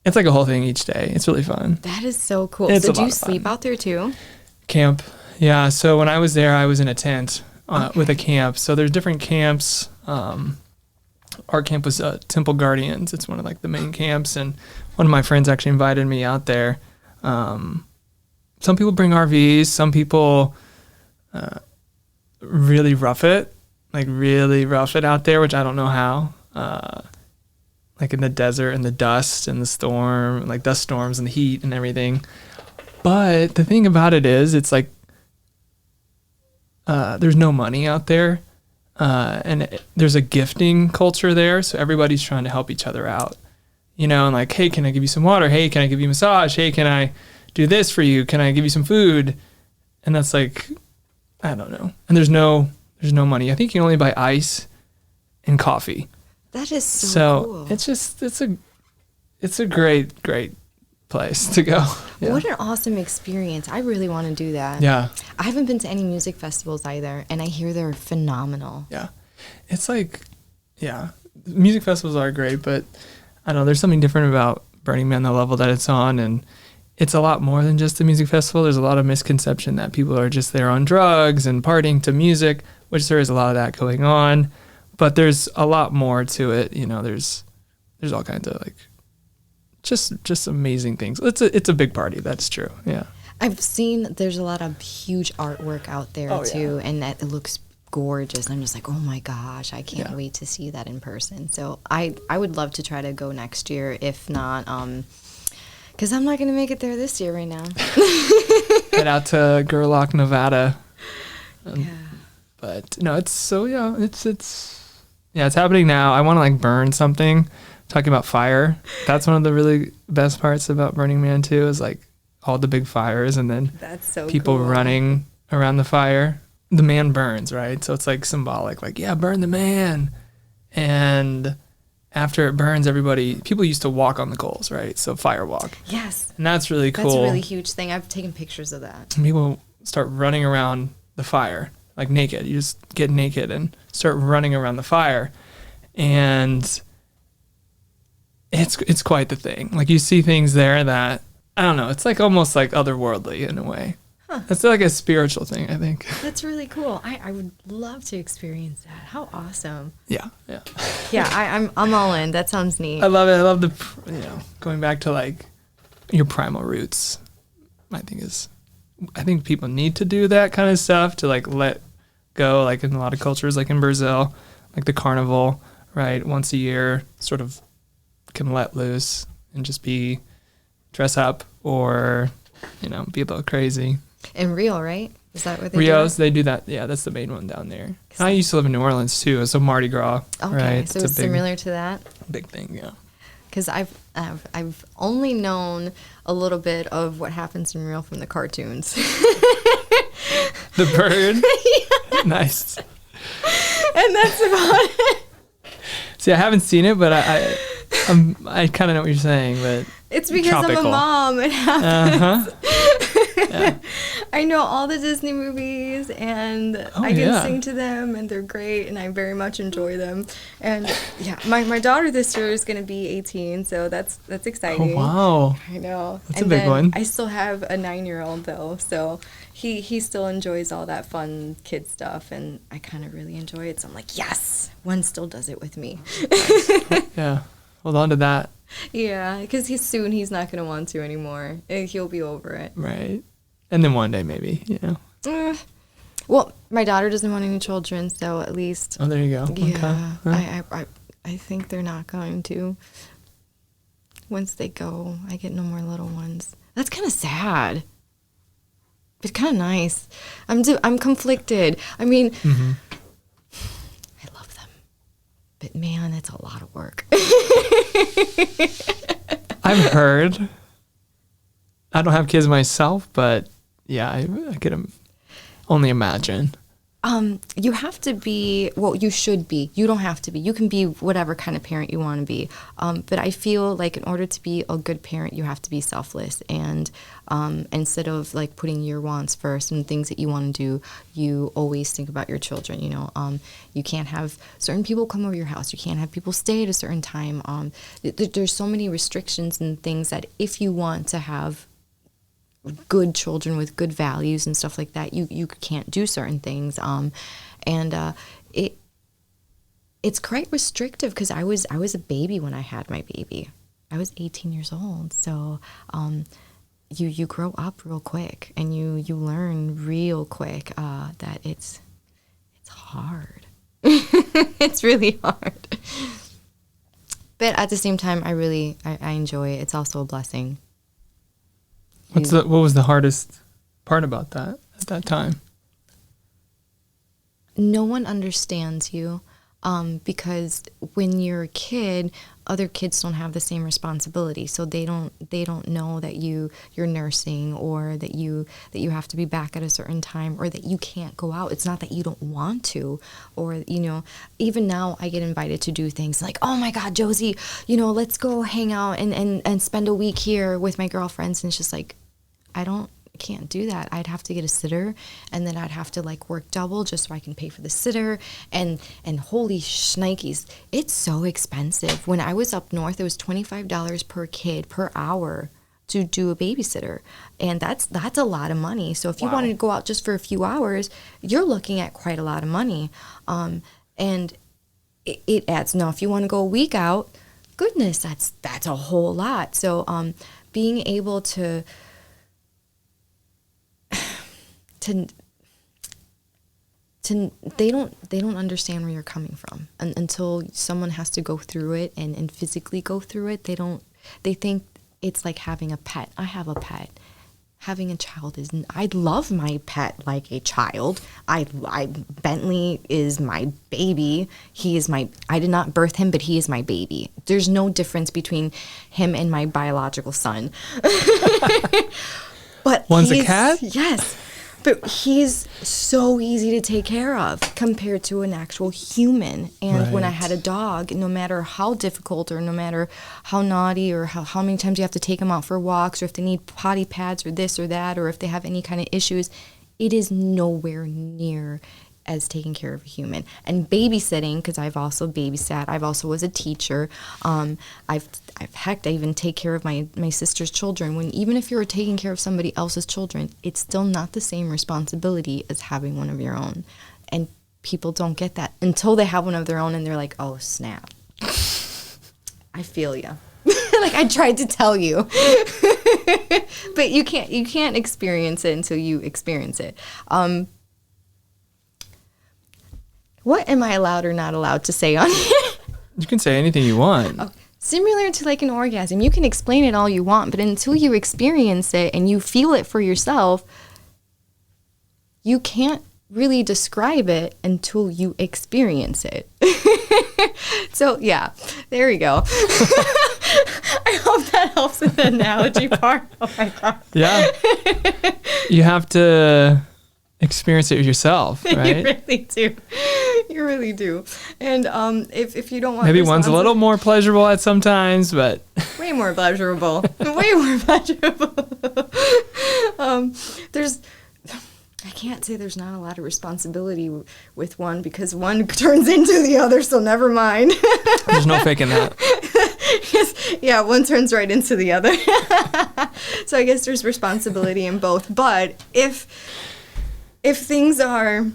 Speaker 2: like a whole thing each day. It's really fun.
Speaker 1: That is so cool.
Speaker 2: It's
Speaker 1: so do you sleep out there too?
Speaker 2: Camp. Yeah. So when I was there, I was in a tent with a camp. So there's different camps. Our camp was Temple Guardians. It's one of like the main camps. And one of my friends actually invited me out there. Some people bring RVs. Some people really rough it out there, which I don't know how. Like in the desert and the dust and the storm, like dust storms and the heat and everything. But the thing about it is, it's like there's no money out there, and there's a gifting culture there, so everybody's trying to help each other out. and like, hey, can I give you some water? Hey, can I give you a massage? Hey, can I do this for you? Can I give you some food? And that's like, I don't know. And there's no money. I think you can only buy ice and coffee.
Speaker 1: That is so cool.
Speaker 2: It's a great place to go. Yeah.
Speaker 1: What an awesome experience. I really want to do that.
Speaker 2: Yeah.
Speaker 1: I haven't been to any music festivals either, and I hear they're phenomenal.
Speaker 2: Yeah. It's like, yeah, music festivals are great, but I don't know, there's something different about Burning Man, the level that it's on, and it's a lot more than just a music festival. There's a lot of misconception that people are just there on drugs and partying to music, which there is a lot of that going on, but there's a lot more to it. There's all kinds of like just amazing things. It's a big party. That's true. Yeah.
Speaker 1: I've seen there's a lot of huge artwork out there too, and that it looks gorgeous. I'm just like, oh my gosh, I can't wait to see that in person. So I would love to try to go next year, if not, because I'm not going to make it there this year right now.
Speaker 2: Head out to Gerlach, Nevada.
Speaker 1: Yeah.
Speaker 2: But no, it's happening now. I want to like burn something. Talking about fire, that's one of the really best parts about Burning Man too, is like all the big fires and then
Speaker 1: that's so
Speaker 2: people
Speaker 1: cool.
Speaker 2: running around the fire. The man burns, right? So it's like symbolic, like, yeah, burn the man. And after it burns, people used to walk on the coals, right? So fire walk.
Speaker 1: Yes.
Speaker 2: And that's really cool.
Speaker 1: That's a really huge thing. I've taken pictures of that.
Speaker 2: And people start running around the fire, like naked. You just get naked and start running around the fire. And it's quite the thing. Like you see things there that, I don't know, it's like almost like otherworldly in a way. Huh. It's like a spiritual thing, I think.
Speaker 1: That's really cool. I would love to experience that. How awesome.
Speaker 2: Yeah.
Speaker 1: Yeah, I'm all in. That sounds neat.
Speaker 2: I love it. I love going back to like your primal roots. I think people need to do that kind of stuff to like let go, like in a lot of cultures, like in Brazil, like the carnival, right? Once a year, sort of can let loose and just dress up or, be a little crazy.
Speaker 1: In Rio, right? Is that what they
Speaker 2: Rio's,
Speaker 1: do?
Speaker 2: they do that. Yeah, that's the main one down there. I used to live in New Orleans too, so Mardi Gras.
Speaker 1: Okay,
Speaker 2: right?
Speaker 1: so it's similar to that.
Speaker 2: Big thing, yeah.
Speaker 1: Because I've only known a little bit of what happens in Rio from the cartoons.
Speaker 2: The bird. Yeah. Nice.
Speaker 1: And that's about it.
Speaker 2: See, I haven't seen it, but I kind of know what you're saying, but
Speaker 1: it's because
Speaker 2: tropical.
Speaker 1: I'm a mom. It happens.
Speaker 2: Yeah.
Speaker 1: I know all the Disney movies, and I can sing to them, and they're great, and I very much enjoy them. And yeah, my daughter this year is going to be 18, so that's exciting.
Speaker 2: Oh, wow.
Speaker 1: I know.
Speaker 2: That's a big one.
Speaker 1: I still have a 9-year-old though, so he still enjoys all that fun kid stuff, and I kind of really enjoy it. So I'm like, yes, one still does it with me.
Speaker 2: Yeah, hold on to that.
Speaker 1: Yeah, because he's not going to want to anymore. He'll be over it.
Speaker 2: Right. And then one day maybe,
Speaker 1: Well, my daughter doesn't want any children, so at least.
Speaker 2: Oh, there you go.
Speaker 1: Yeah,
Speaker 2: okay.
Speaker 1: I think they're not going to. Once they go, I get no more little ones. That's kind of sad. But kind of nice. I'm conflicted. I mean, I love them, but man, it's a lot of work.
Speaker 2: I've heard. I don't have kids myself, but yeah, I could only imagine.
Speaker 1: You have to be, well, you should be. You don't have to be. You can be whatever kind of parent you want to be. But I feel like in order to be a good parent, you have to be selfless. And instead of like putting your wants first and things that you want to do, you always think about your children. You can't have certain people come over your house. You can't have people stay at a certain time. There's so many restrictions and things that if you want to have good children with good values and stuff like that, you can't do certain things, and it's quite restrictive because I was a baby when I had my baby. I was 18 years old, so you grow up real quick and you learn real quick that it's hard. It's really hard, but at the same time, I enjoy it. It's also a blessing.
Speaker 2: What was the hardest part about that at that time?
Speaker 1: No one understands you, because when you're a kid, other kids don't have the same responsibility, so they don't know that you're nursing, or that you have to be back at a certain time, or that you can't go out. It's not that you don't want to, or even now I get invited to do things like, oh my God, Josie, let's go hang out and spend a week here with my girlfriends, and it's just like, I can't do that. I'd have to get a sitter, and then I'd have to like work double just so I can pay for the sitter, and holy shnikes, it's so expensive. When I was up north, it was $25 per kid per hour to do a babysitter, and that's a lot of money. So if you wanted to go out just for a few hours, you're looking at quite a lot of money, and it adds. Now if you want to go a week out, goodness, that's a whole lot. So being able to they don't understand where you're coming from, until someone has to go through it and physically go through it. They think it's like having a pet. I have a pet. Having a child I love my pet like a child. Bentley is my baby. I did not birth him, but he is my baby. There's no difference between him and my biological son. But
Speaker 2: one's a cat?
Speaker 1: Yes. But he's so easy to take care of compared to an actual human. And when I had a dog, no matter how difficult, or no matter how naughty, or how many times you have to take them out for walks, or if they need potty pads or this or that, or if they have any kind of issues, it is nowhere near as taking care of a human. And babysitting, because I've also babysat, I've also was a teacher. I even take care of my sister's children. Even if you're taking care of somebody else's children, it's still not the same responsibility as having one of your own. And people don't get that until they have one of their own, and they're like, oh snap. I feel you. Like I tried to tell you. But you can't experience it until you experience it. What am I allowed or not allowed to say on here?
Speaker 2: You can say anything you want.
Speaker 1: Oh, similar to like an orgasm. You can explain it all you want, but until you experience it and you feel it for yourself, you can't really describe it until you experience it. So, yeah, there we go. I hope that helps with the analogy part. Oh, my God.
Speaker 2: Yeah. You have to experience it yourself, right?
Speaker 1: You really do. You really do. And if you don't want,
Speaker 2: maybe one's a little more pleasurable at some times, but
Speaker 1: way more pleasurable. Way more pleasurable. I can't say there's not a lot of responsibility with one, because one turns into the other, so never mind.
Speaker 2: There's no faking that.
Speaker 1: Yes, yeah, one turns right into the other. So I guess there's responsibility in both. But if things are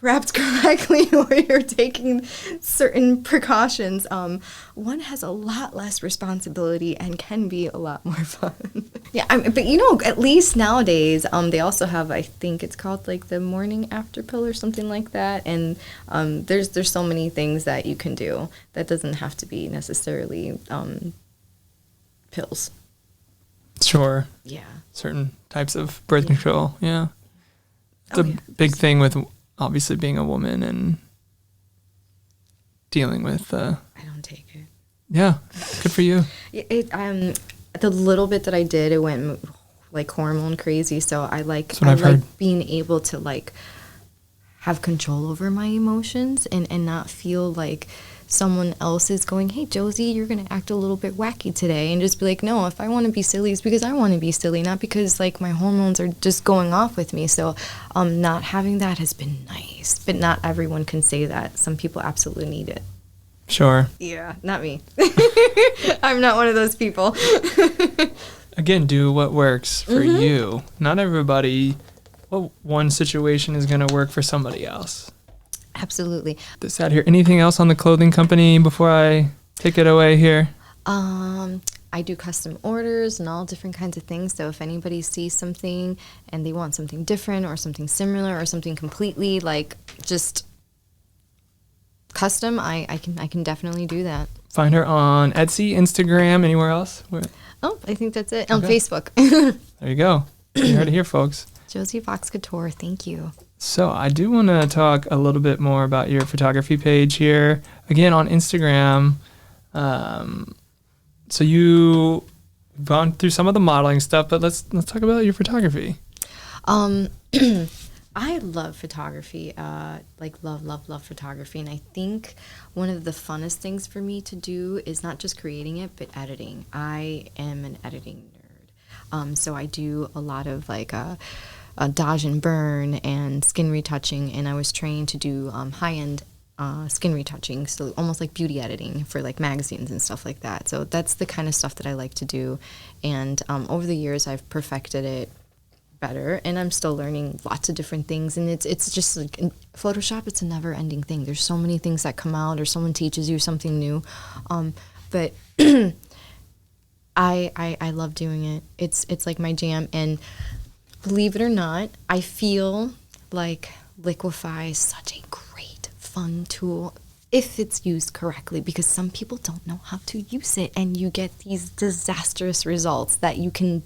Speaker 1: wrapped correctly, or you're taking certain precautions, one has a lot less responsibility and can be a lot more fun. Yeah, but at least nowadays, they also have, I think it's called like the morning after pill or something like that, and there's so many things that you can do that doesn't have to be necessarily pills.
Speaker 2: Sure.
Speaker 1: Yeah. Certain
Speaker 2: Types of birth control. Yeah. It's a big thing with obviously being a woman and dealing with. I
Speaker 1: don't take it.
Speaker 2: Yeah, good for you.
Speaker 1: The little bit that I did, it went like hormone crazy. So I like being able to like have control over my emotions and not feel like someone else is going, hey, Josie, you're going to act a little bit wacky today. And just be like, no, if I want to be silly, it's because I want to be silly, not because like my hormones are just going off with me. So not having that has been nice. But not everyone can say that. Some people absolutely need it.
Speaker 2: Sure.
Speaker 1: Yeah, not me. I'm not one of those people.
Speaker 2: Again, do what works for you. Not everybody, one situation is going to work for somebody else.
Speaker 1: Absolutely.
Speaker 2: This out here. Anything else on the clothing company before I take it away here?
Speaker 1: I do custom orders and all different kinds of things. So if anybody sees something and they want something different or something similar or something completely like just custom, I can definitely do that.
Speaker 2: Find her on Etsy, Instagram, anywhere else?
Speaker 1: Oh, I think that's it. On Facebook.
Speaker 2: There you go. You heard it here, folks.
Speaker 1: Josie Fox Couture. Thank you.
Speaker 2: So I do want to talk a little bit more about your photography page here. Again, on Instagram, So you've gone through some of the modeling stuff, but let's talk about your photography.
Speaker 1: I love photography, love photography. And I think one of the funnest things for me to do is not just creating it, but editing. I am an editing nerd. So I do a lot of dodge and burn and skin retouching. And I was trained to do high-end skin retouching, so almost like beauty editing for like magazines and stuff like that. So that's the kind of stuff that I like to do. And over the years, I've perfected it better, and I'm still learning lots of different things. And it's just like in Photoshop, it's a never ending thing. There's so many things that come out, or someone teaches you something new. But I love doing it. It's like my jam. And believe it or not, I feel like Liquify is such a great, fun tool if it's used correctly, because some people don't know how to use it, and you get these disastrous results that you can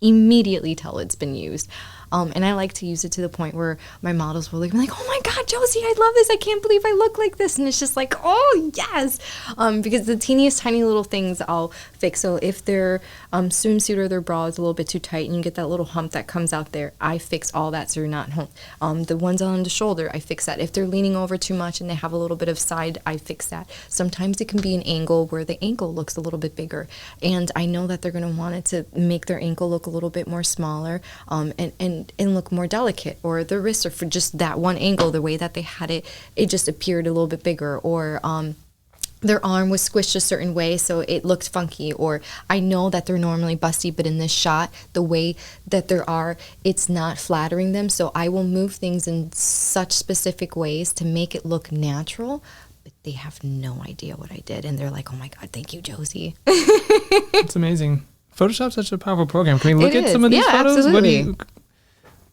Speaker 1: immediately tell it's been used. And I like to use it to the point where my models will look and be like, oh my God, Josie, I love this. I can't believe I look like this. And it's just like, oh, yes. Because the teeniest, tiny little things I'll fix. So if their swimsuit or their bra is a little bit too tight and you get that little hump that comes out there, I fix all that so you're not home. The ones on the shoulder, I fix that. If they're leaning over too much and they have a little bit of side, I fix that. Sometimes it can be an angle where the ankle looks a little bit bigger. And I know that they're going to want it to make their ankle look a little bit more smaller and look more delicate, or the wrist, or for just that one angle, the way that they had it, it just appeared a little bit bigger, or their arm was squished a certain way so it looked funky, or I know that they're normally busty, but in this shot, the way that there are, it's not flattering them, so I will move things in such specific ways to make it look natural. But they have no idea what I did, and they're like, oh my God, thank you, Josie.
Speaker 2: It's amazing. Photoshop's such a powerful program. Can we look at some of these photos?
Speaker 1: Absolutely.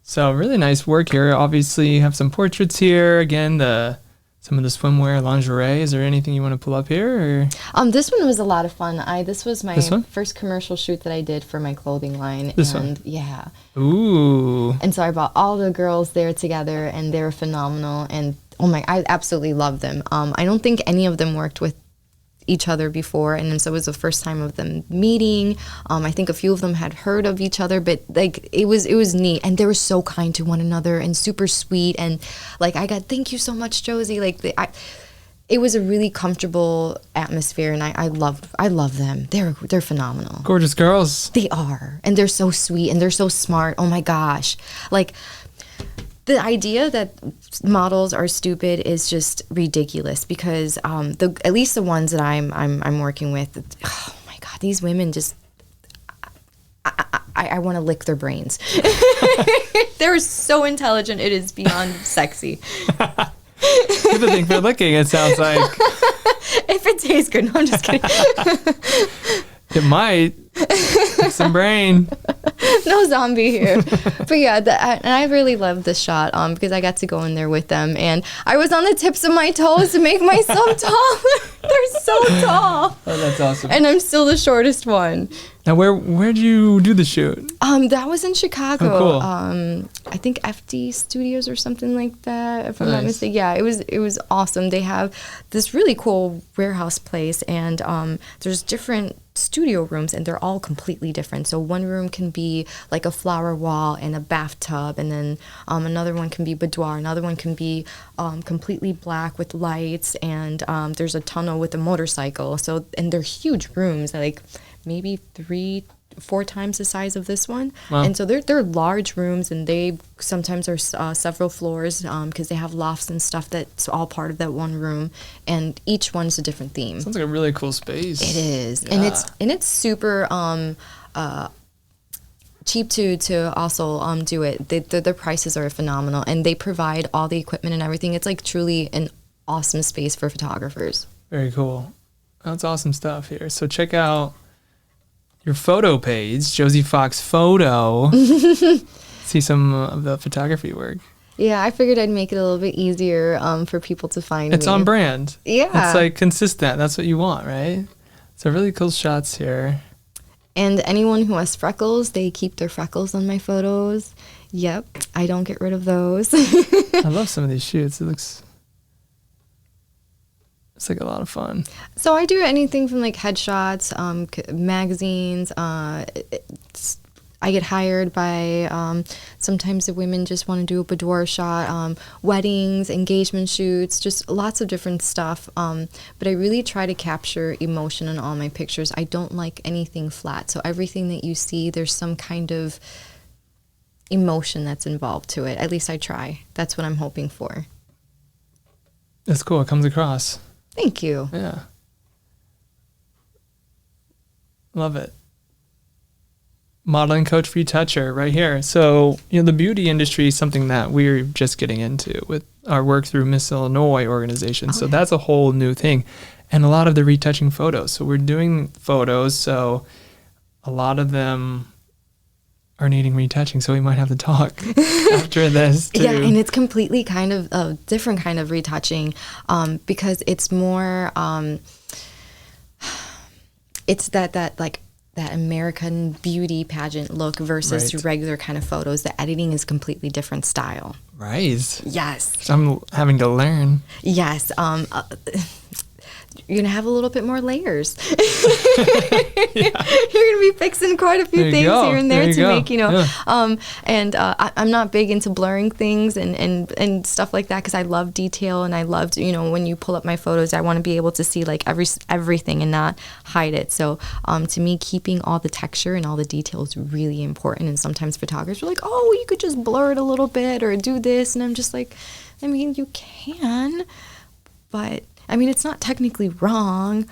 Speaker 2: So really nice work here. Obviously, you have some portraits here. Again, some of the swimwear, lingerie. Is there anything you want to pull up here? Or?
Speaker 1: This one was a lot of fun. This was my first commercial shoot that I did for my clothing line.
Speaker 2: This one?
Speaker 1: Yeah.
Speaker 2: Ooh.
Speaker 1: And so I brought all the girls there together, and they were phenomenal. And I absolutely loved them. I don't think any of them worked with each other before, and then so it was the first time of them meeting. I think a few of them had heard of each other, but like it was neat, and they were so kind to one another and super sweet, and like I got thank you so much, Josie. Like it was a really comfortable atmosphere, and I love them. They're phenomenal.
Speaker 2: Gorgeous girls.
Speaker 1: They are, and they're so sweet, and they're so smart. Oh my gosh, like. The idea that models are stupid is just ridiculous, because at least the ones that I'm working with, oh my God, these women just I want to lick their brains. They're so intelligent, it is beyond sexy.
Speaker 2: Good thing for licking, it sounds like.
Speaker 1: If it tastes good, no, I'm just kidding.
Speaker 2: It might. Some brain.
Speaker 1: No zombie here. But yeah, and I really loved this shot because I got to go in there with them, and I was on the tips of my toes to make myself taller. They're so tall.
Speaker 2: Oh, that's awesome.
Speaker 1: And I'm still the shortest one.
Speaker 2: Now, where'd you do the shoot?
Speaker 1: That was in Chicago.
Speaker 2: Oh, cool.
Speaker 1: I think FD Studios or something like that, if I'm not mistaken. Yeah, it was awesome. They have this really cool warehouse place, and there's different studio rooms, and they're all completely different. So one room can be like a flower wall and a bathtub, and then another one can be boudoir, another one can be completely black with lights, and there's a tunnel with a motorcycle. So, and they're huge rooms, like maybe 3-4 times the size of this one.
Speaker 2: Wow.
Speaker 1: And so they're large rooms, and they sometimes are several floors because they have lofts and stuff that's all part of that one room, and each one's a different theme.
Speaker 2: Sounds like a really cool space.
Speaker 1: It is.
Speaker 2: Yeah.
Speaker 1: And it's super cheap to also do it. Their prices are phenomenal, and they provide all the equipment and everything. It's like truly an awesome space for photographers.
Speaker 2: Very cool. That's awesome stuff here. So check out your photo page, Josie Fox Photo. See some of the photography work.
Speaker 1: Yeah, I figured I'd make it a little bit easier for people to find
Speaker 2: It's
Speaker 1: me.
Speaker 2: on brand.
Speaker 1: Yeah.
Speaker 2: It's like consistent. That's what you want, right? So really cool shots here.
Speaker 1: And anyone who has freckles, they keep their freckles on my photos. Yep, I don't get rid of those.
Speaker 2: I love some of these shoots. It looks It's like a lot of fun.
Speaker 1: So I do anything from like headshots, magazines. I get hired by sometimes the women just want to do a boudoir shot, weddings, engagement shoots, just lots of different stuff. But I really try to capture emotion in all my pictures. I don't like anything flat. So everything that you see, there's some kind of emotion that's involved to it. At least I try. That's what I'm hoping for.
Speaker 2: That's cool. It comes across.
Speaker 1: Thank you.
Speaker 2: Yeah. Love it. Modeling coach, retoucher, right here. So, the beauty industry is something that we're just getting into with our work through Miss Illinois organization. So that's a whole new thing. And a lot of the retouching photos. So we're doing photos. So a lot of them are needing retouching. So we might have to talk after this too.
Speaker 1: Yeah, and it's completely kind of a different kind of retouching because it's more, it's that like that American beauty pageant look versus
Speaker 2: Right.
Speaker 1: regular kind of photos. The editing is completely different style.
Speaker 2: Right.
Speaker 1: Yes.
Speaker 2: So I'm having to learn.
Speaker 1: Yes. You're going to have a little bit more layers. You're going to be fixing quite a few
Speaker 2: There you
Speaker 1: things
Speaker 2: go.
Speaker 1: here and there
Speaker 2: There you
Speaker 1: to
Speaker 2: go.
Speaker 1: make,
Speaker 2: Yeah.
Speaker 1: I'm not big into blurring things and stuff like that because I love detail and I loved, when you pull up my photos, I want to be able to see like everything and not hide it. So to me, keeping all the texture and all the detail is really important. And sometimes photographers are like, oh, you could just blur it a little bit or do this. And I'm just like, I mean, you can, but I mean, it's not technically wrong,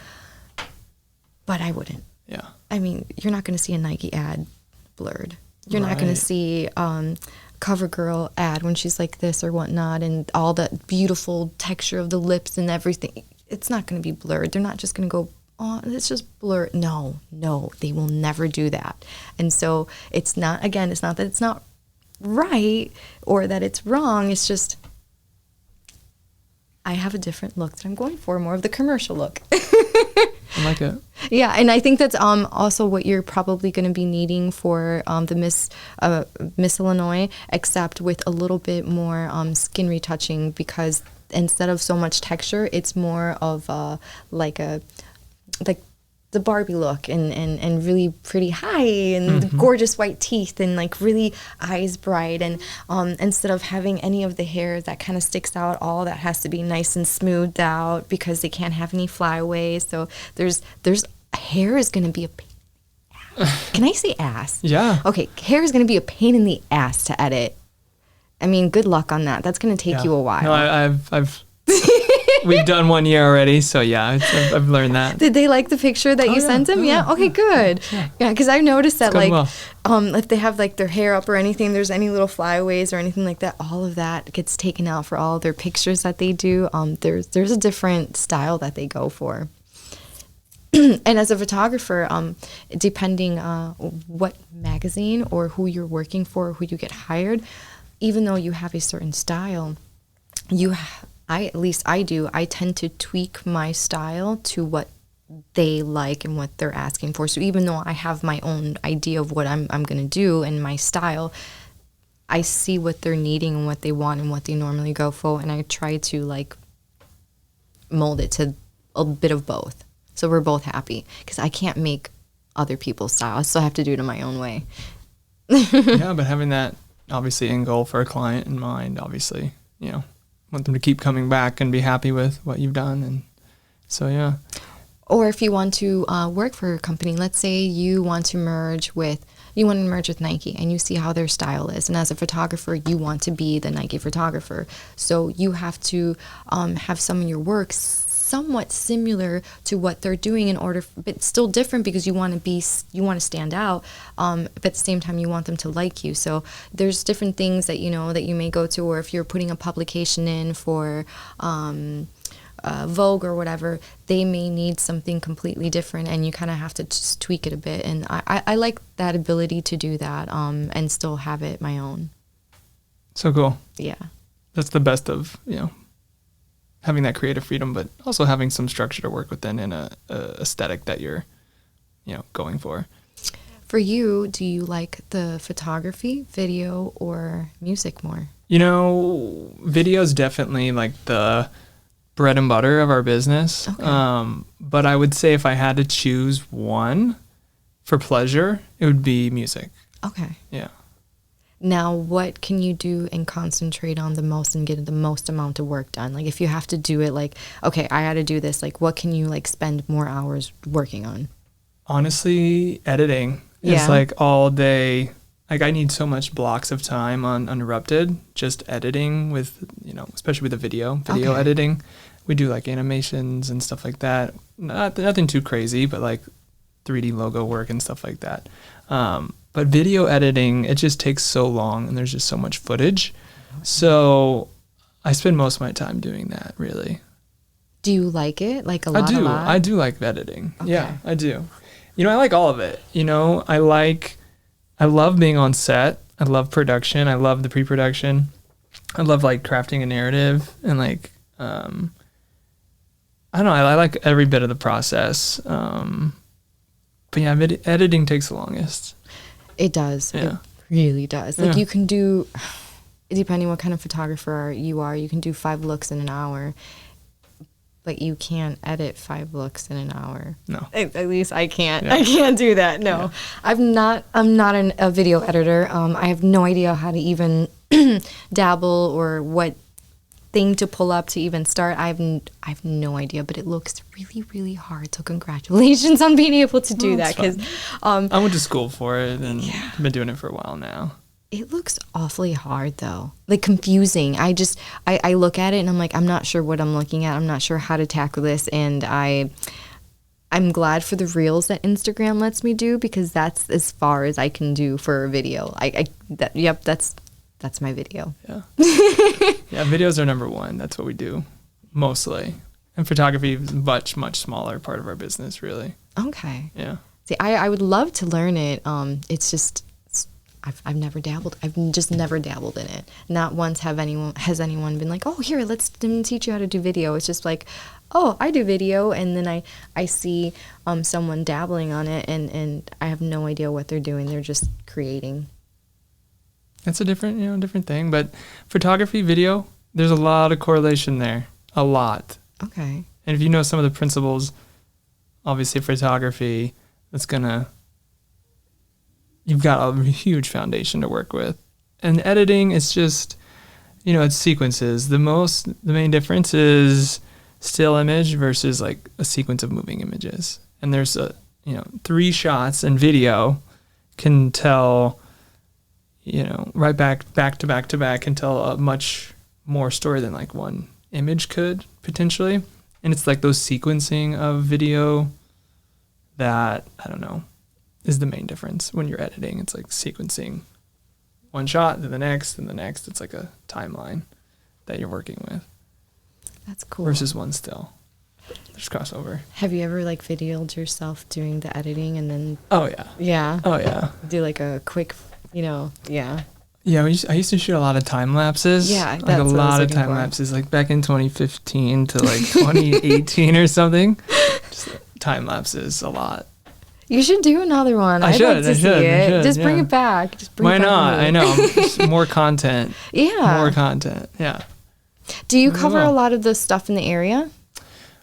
Speaker 1: but I wouldn't.
Speaker 2: Yeah.
Speaker 1: I mean, you're not going to see a Nike ad blurred. You're not going
Speaker 2: Right.
Speaker 1: to see CoverGirl ad when she's like this or whatnot and all that beautiful texture of the lips and everything. It's not going to be blurred. They're not just going to go, oh, it's just blurred. No, they will never do that. And so it's not that it's not right or that it's wrong. It's just I have a different look that I'm going for, more of the commercial look.
Speaker 2: I like it.
Speaker 1: Yeah, and I think that's also what you're probably going to be needing for the Miss Illinois, except with a little bit more skin retouching because instead of so much texture, it's more of like the Barbie look and really pretty high and gorgeous white teeth and like really eyes bright and instead of having any of the hair that kind of sticks out, all that has to be nice and smoothed out because they can't have any flyaways. So there's hair is going to be a pain. Can I say ass?
Speaker 2: Yeah.
Speaker 1: Okay, hair is going to be a pain in the ass to edit. I mean, good luck on that. That's going to take you a while.
Speaker 2: No, I've we've done 1 year already, so yeah, I've learned that.
Speaker 1: Did they like the picture that you sent them? Yeah. Okay, good. Yeah, because I noticed that
Speaker 2: going
Speaker 1: like,
Speaker 2: well.
Speaker 1: if they have like their hair up or anything, there's any little flyaways or anything like that, all of that gets taken out for all their pictures that they do. There's a different style that they go for. And as a photographer, depending what magazine or who you're working for, who you get hired, even though you have a certain style, at least I do, I tend to tweak my style to what they like and what they're asking for. So even though I have my own idea of what I'm going to do and my style, I see what they're needing and what they want and what they normally go for, and I try to like mold it to a bit of both. So we're both happy because I can't make other people's style. I still have to do it in my own way.
Speaker 2: Yeah, but having that obviously end goal for a client in mind, obviously, want them to keep coming back and be happy with what you've done. And so, yeah.
Speaker 1: Or if you want to work for a company, let's say you want to merge with Nike and you see how their style is. And as a photographer, you want to be the Nike photographer. So you have to have some of your work somewhat similar to what they're doing but still different because you want to stand out. But at the same time, you want them to like you. So there's different things that, that you may go to, or if you're putting a publication in for, Vogue or whatever, they may need something completely different and you kind of have to just tweak it a bit. And I like that ability to do that and still have it my own.
Speaker 2: So cool.
Speaker 1: Yeah.
Speaker 2: That's the best of, having that creative freedom, but also having some structure to work within and a aesthetic that you're, going for.
Speaker 1: For you, do you like the photography, video, or music more?
Speaker 2: Video's definitely like the bread and butter of our business.
Speaker 1: Okay.
Speaker 2: But I would say if I had to choose one for pleasure, it would be music.
Speaker 1: Okay.
Speaker 2: Yeah.
Speaker 1: Now, what can you do and concentrate on the most and get the most amount of work done? Like, if you have to do it, like, okay, I got to do this. Like, what can you like spend more hours working on?
Speaker 2: Honestly, editing is like all day. Like I need so much blocks of time on Uninterrupted, just editing with, especially with the video
Speaker 1: Okay.
Speaker 2: editing. We do like animations and stuff like that. Nothing too crazy, but like 3D logo work and stuff like that. But video editing, it just takes so long and there's just so much footage. So I spend most of my time doing that, really.
Speaker 1: Do you like it? Like a lot?
Speaker 2: I do like editing.
Speaker 1: Okay.
Speaker 2: Yeah, I do. I like all of it. I love being on set. I love production. I love the pre-production. I love like crafting a narrative and like, I don't know. I like every bit of the process. But yeah, editing takes the longest.
Speaker 1: It does.
Speaker 2: Yeah.
Speaker 1: It really does. Like
Speaker 2: Yeah.
Speaker 1: you can do, depending what kind of photographer you are, you can do 5 looks in an hour, but you can't edit 5 looks in an hour.
Speaker 2: No.
Speaker 1: At least I can't.
Speaker 2: Yeah.
Speaker 1: I can't do that. No.
Speaker 2: Yeah.
Speaker 1: I'm not a video editor. I have no idea how to even dabble or what thing to pull up to even start. I have no idea, but it looks really, really hard. So congratulations on being able to do that, because
Speaker 2: I went to school for it and I've been doing it for a while now.
Speaker 1: it looks awfully hard though, like confusing. I look at it and I'm like, I'm not sure what I'm looking at. I'm not sure how to tackle this, and I'm glad for the reels that Instagram lets me do, because that's as far as I can do for a video. That's my video.
Speaker 2: Yeah. Yeah, videos are number one. That's what we do mostly. And photography is a much, much smaller part of our business, really.
Speaker 1: Okay.
Speaker 2: Yeah.
Speaker 1: See, I would love to learn it. It's just I've never dabbled. I've just never dabbled in it. Not once has anyone been like, oh, here, let's teach you how to do video. It's just like, oh, I do video, and then I see someone dabbling on it, and I have no idea what they're doing. They're just creating.
Speaker 2: It's a different thing. But photography, video, there's a lot of correlation there. A lot.
Speaker 1: Okay.
Speaker 2: And if you know some of the principles, obviously photography, you've got a huge foundation to work with. And editing, it's just, it's sequences. The main difference is still image versus like a sequence of moving images. And there's 3 shots in video can tell, right back to back to back, can tell a much more story than like one image could potentially. And it's like those sequencing of video that, I don't know, is the main difference when you're editing. It's like sequencing one shot to the next and the next. It's like a timeline that you're working with.
Speaker 1: That's cool.
Speaker 2: Versus one still. There's crossover.
Speaker 1: Have you ever like videoed yourself doing the editing and then?
Speaker 2: Oh yeah.
Speaker 1: Yeah.
Speaker 2: Oh yeah.
Speaker 1: Do like a quick, yeah.
Speaker 2: Yeah, I used to shoot a lot of time lapses.
Speaker 1: Yeah,
Speaker 2: like
Speaker 1: that's
Speaker 2: a
Speaker 1: what I was
Speaker 2: lot of
Speaker 1: looking
Speaker 2: time
Speaker 1: for.
Speaker 2: lapses, like back in 2015 to like 2018 or something. Just time lapses a lot.
Speaker 1: You should do another one.
Speaker 2: I
Speaker 1: I'd
Speaker 2: should,
Speaker 1: like to
Speaker 2: I
Speaker 1: see
Speaker 2: should, I
Speaker 1: it.
Speaker 2: should,
Speaker 1: Just bring
Speaker 2: yeah.
Speaker 1: it back.
Speaker 2: Why not? I know. Just more content.
Speaker 1: Yeah.
Speaker 2: More content. Yeah.
Speaker 1: Do you cover
Speaker 2: will.
Speaker 1: a lot of the stuff in the area?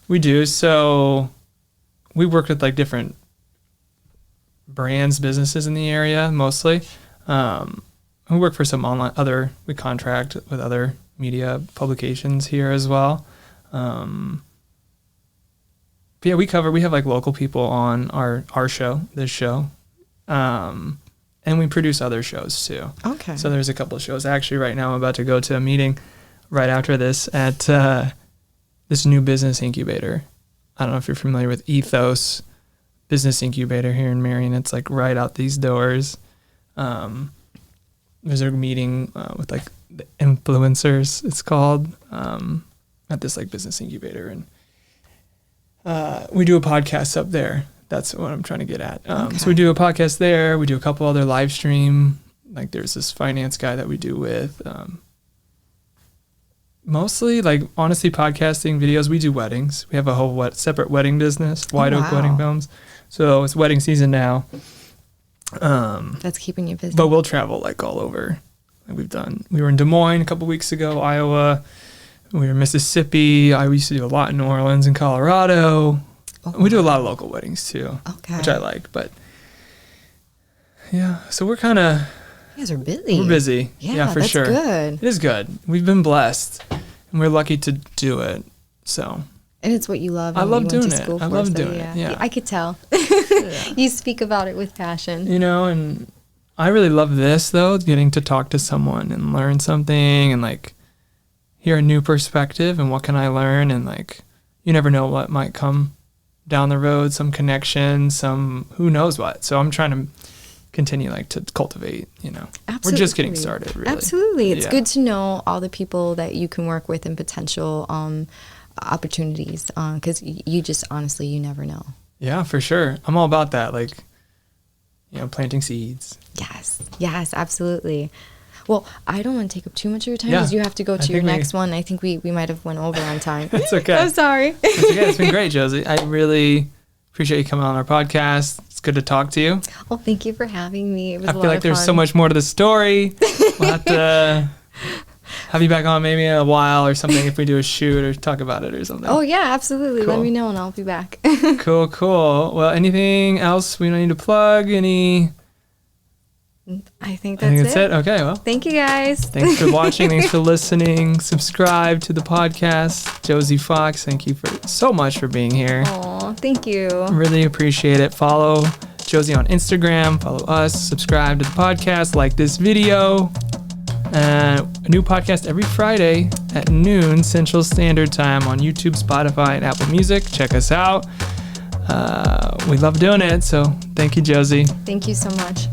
Speaker 2: We do. So we work with like different brands, businesses in the area mostly. We work for some we contract with other media publications here as well. But yeah, we have like local people on our show, this show. And we produce other shows too.
Speaker 1: Okay.
Speaker 2: So there's a couple of shows. Actually, right now I'm about to go to a meeting right after this at this new business incubator. I don't know if you're familiar with Ethos Business Incubator here in Marion. It's like right out these doors. There's a meeting with like the influencers, it's called, at this like business incubator. And we do a podcast up there. That's what I'm trying to get at. So we do a podcast there. We do a couple other live stream. Like there's this finance guy that we do with. Mostly, like honestly, podcasting videos. We do weddings. We have a whole separate wedding business, White Oak Wedding Films. So it's wedding season now.
Speaker 1: That's keeping you busy.
Speaker 2: But we'll travel like all over. Like we were in Des Moines a couple weeks ago, Iowa, we were in Mississippi. I used to do a lot in New Orleans and Colorado.
Speaker 1: Oh,
Speaker 2: we do a lot of local weddings too,
Speaker 1: okay.
Speaker 2: which I like. But yeah, so we're kind of...
Speaker 1: You guys are busy.
Speaker 2: We're busy.
Speaker 1: Yeah,
Speaker 2: for
Speaker 1: that's
Speaker 2: sure.
Speaker 1: good.
Speaker 2: It is good. We've been blessed, and we're lucky to do it. So.
Speaker 1: And it's what you love.
Speaker 2: I
Speaker 1: And
Speaker 2: love
Speaker 1: what you
Speaker 2: doing
Speaker 1: went to
Speaker 2: it.
Speaker 1: school
Speaker 2: I
Speaker 1: for,
Speaker 2: love
Speaker 1: so
Speaker 2: doing it. Yeah.
Speaker 1: I could tell.
Speaker 2: Yeah.
Speaker 1: You speak about it with passion.
Speaker 2: You know, and I really love this though, getting to talk to someone and learn something and like hear a new perspective and what can I learn, and like you never know what might come down the road, some connection, some who knows what. So I'm trying to continue like to cultivate, you know.
Speaker 1: Absolutely.
Speaker 2: We're just getting started, really.
Speaker 1: Absolutely. It's
Speaker 2: Yeah.
Speaker 1: good to know all the people that you can work with and potential opportunities, because you just honestly, you never know.
Speaker 2: Yeah, for sure. I'm all about that, like, you know, planting seeds.
Speaker 1: Yes, absolutely. Well, I don't want to take up too much of your time
Speaker 2: Yeah.
Speaker 1: because you have to go
Speaker 2: I
Speaker 1: to your
Speaker 2: think
Speaker 1: next one. I think we might have went over on time.
Speaker 2: It's okay.
Speaker 1: I'm sorry.
Speaker 2: It's okay. It's been great, Josie. I really appreciate you coming on our podcast. It's good to talk to you.
Speaker 1: Well, thank you for having me. It was
Speaker 2: I
Speaker 1: a
Speaker 2: feel
Speaker 1: lot
Speaker 2: like
Speaker 1: of
Speaker 2: there's
Speaker 1: fun.
Speaker 2: so much more to the story. We'll have to have you back on maybe in a while or something if we do a shoot or talk about it or something.
Speaker 1: Oh, yeah, absolutely.
Speaker 2: Cool.
Speaker 1: Let me know and I'll be back.
Speaker 2: Cool. Well, anything else we don't need to plug?
Speaker 1: I think
Speaker 2: I think
Speaker 1: that's
Speaker 2: that's it. Okay, well.
Speaker 1: Thank you, guys.
Speaker 2: Thanks for watching. Thanks for listening. Subscribe to the podcast. Josie Fox, thank you so much for being here.
Speaker 1: Oh, thank you.
Speaker 2: Really appreciate it. Follow Josie on Instagram. Follow us. Subscribe to the podcast. Like this video. A new podcast every Friday at noon Central Standard Time on YouTube, Spotify, and Apple Music. Check us out. We love doing it. So thank you, Josie.
Speaker 1: Thank you so much.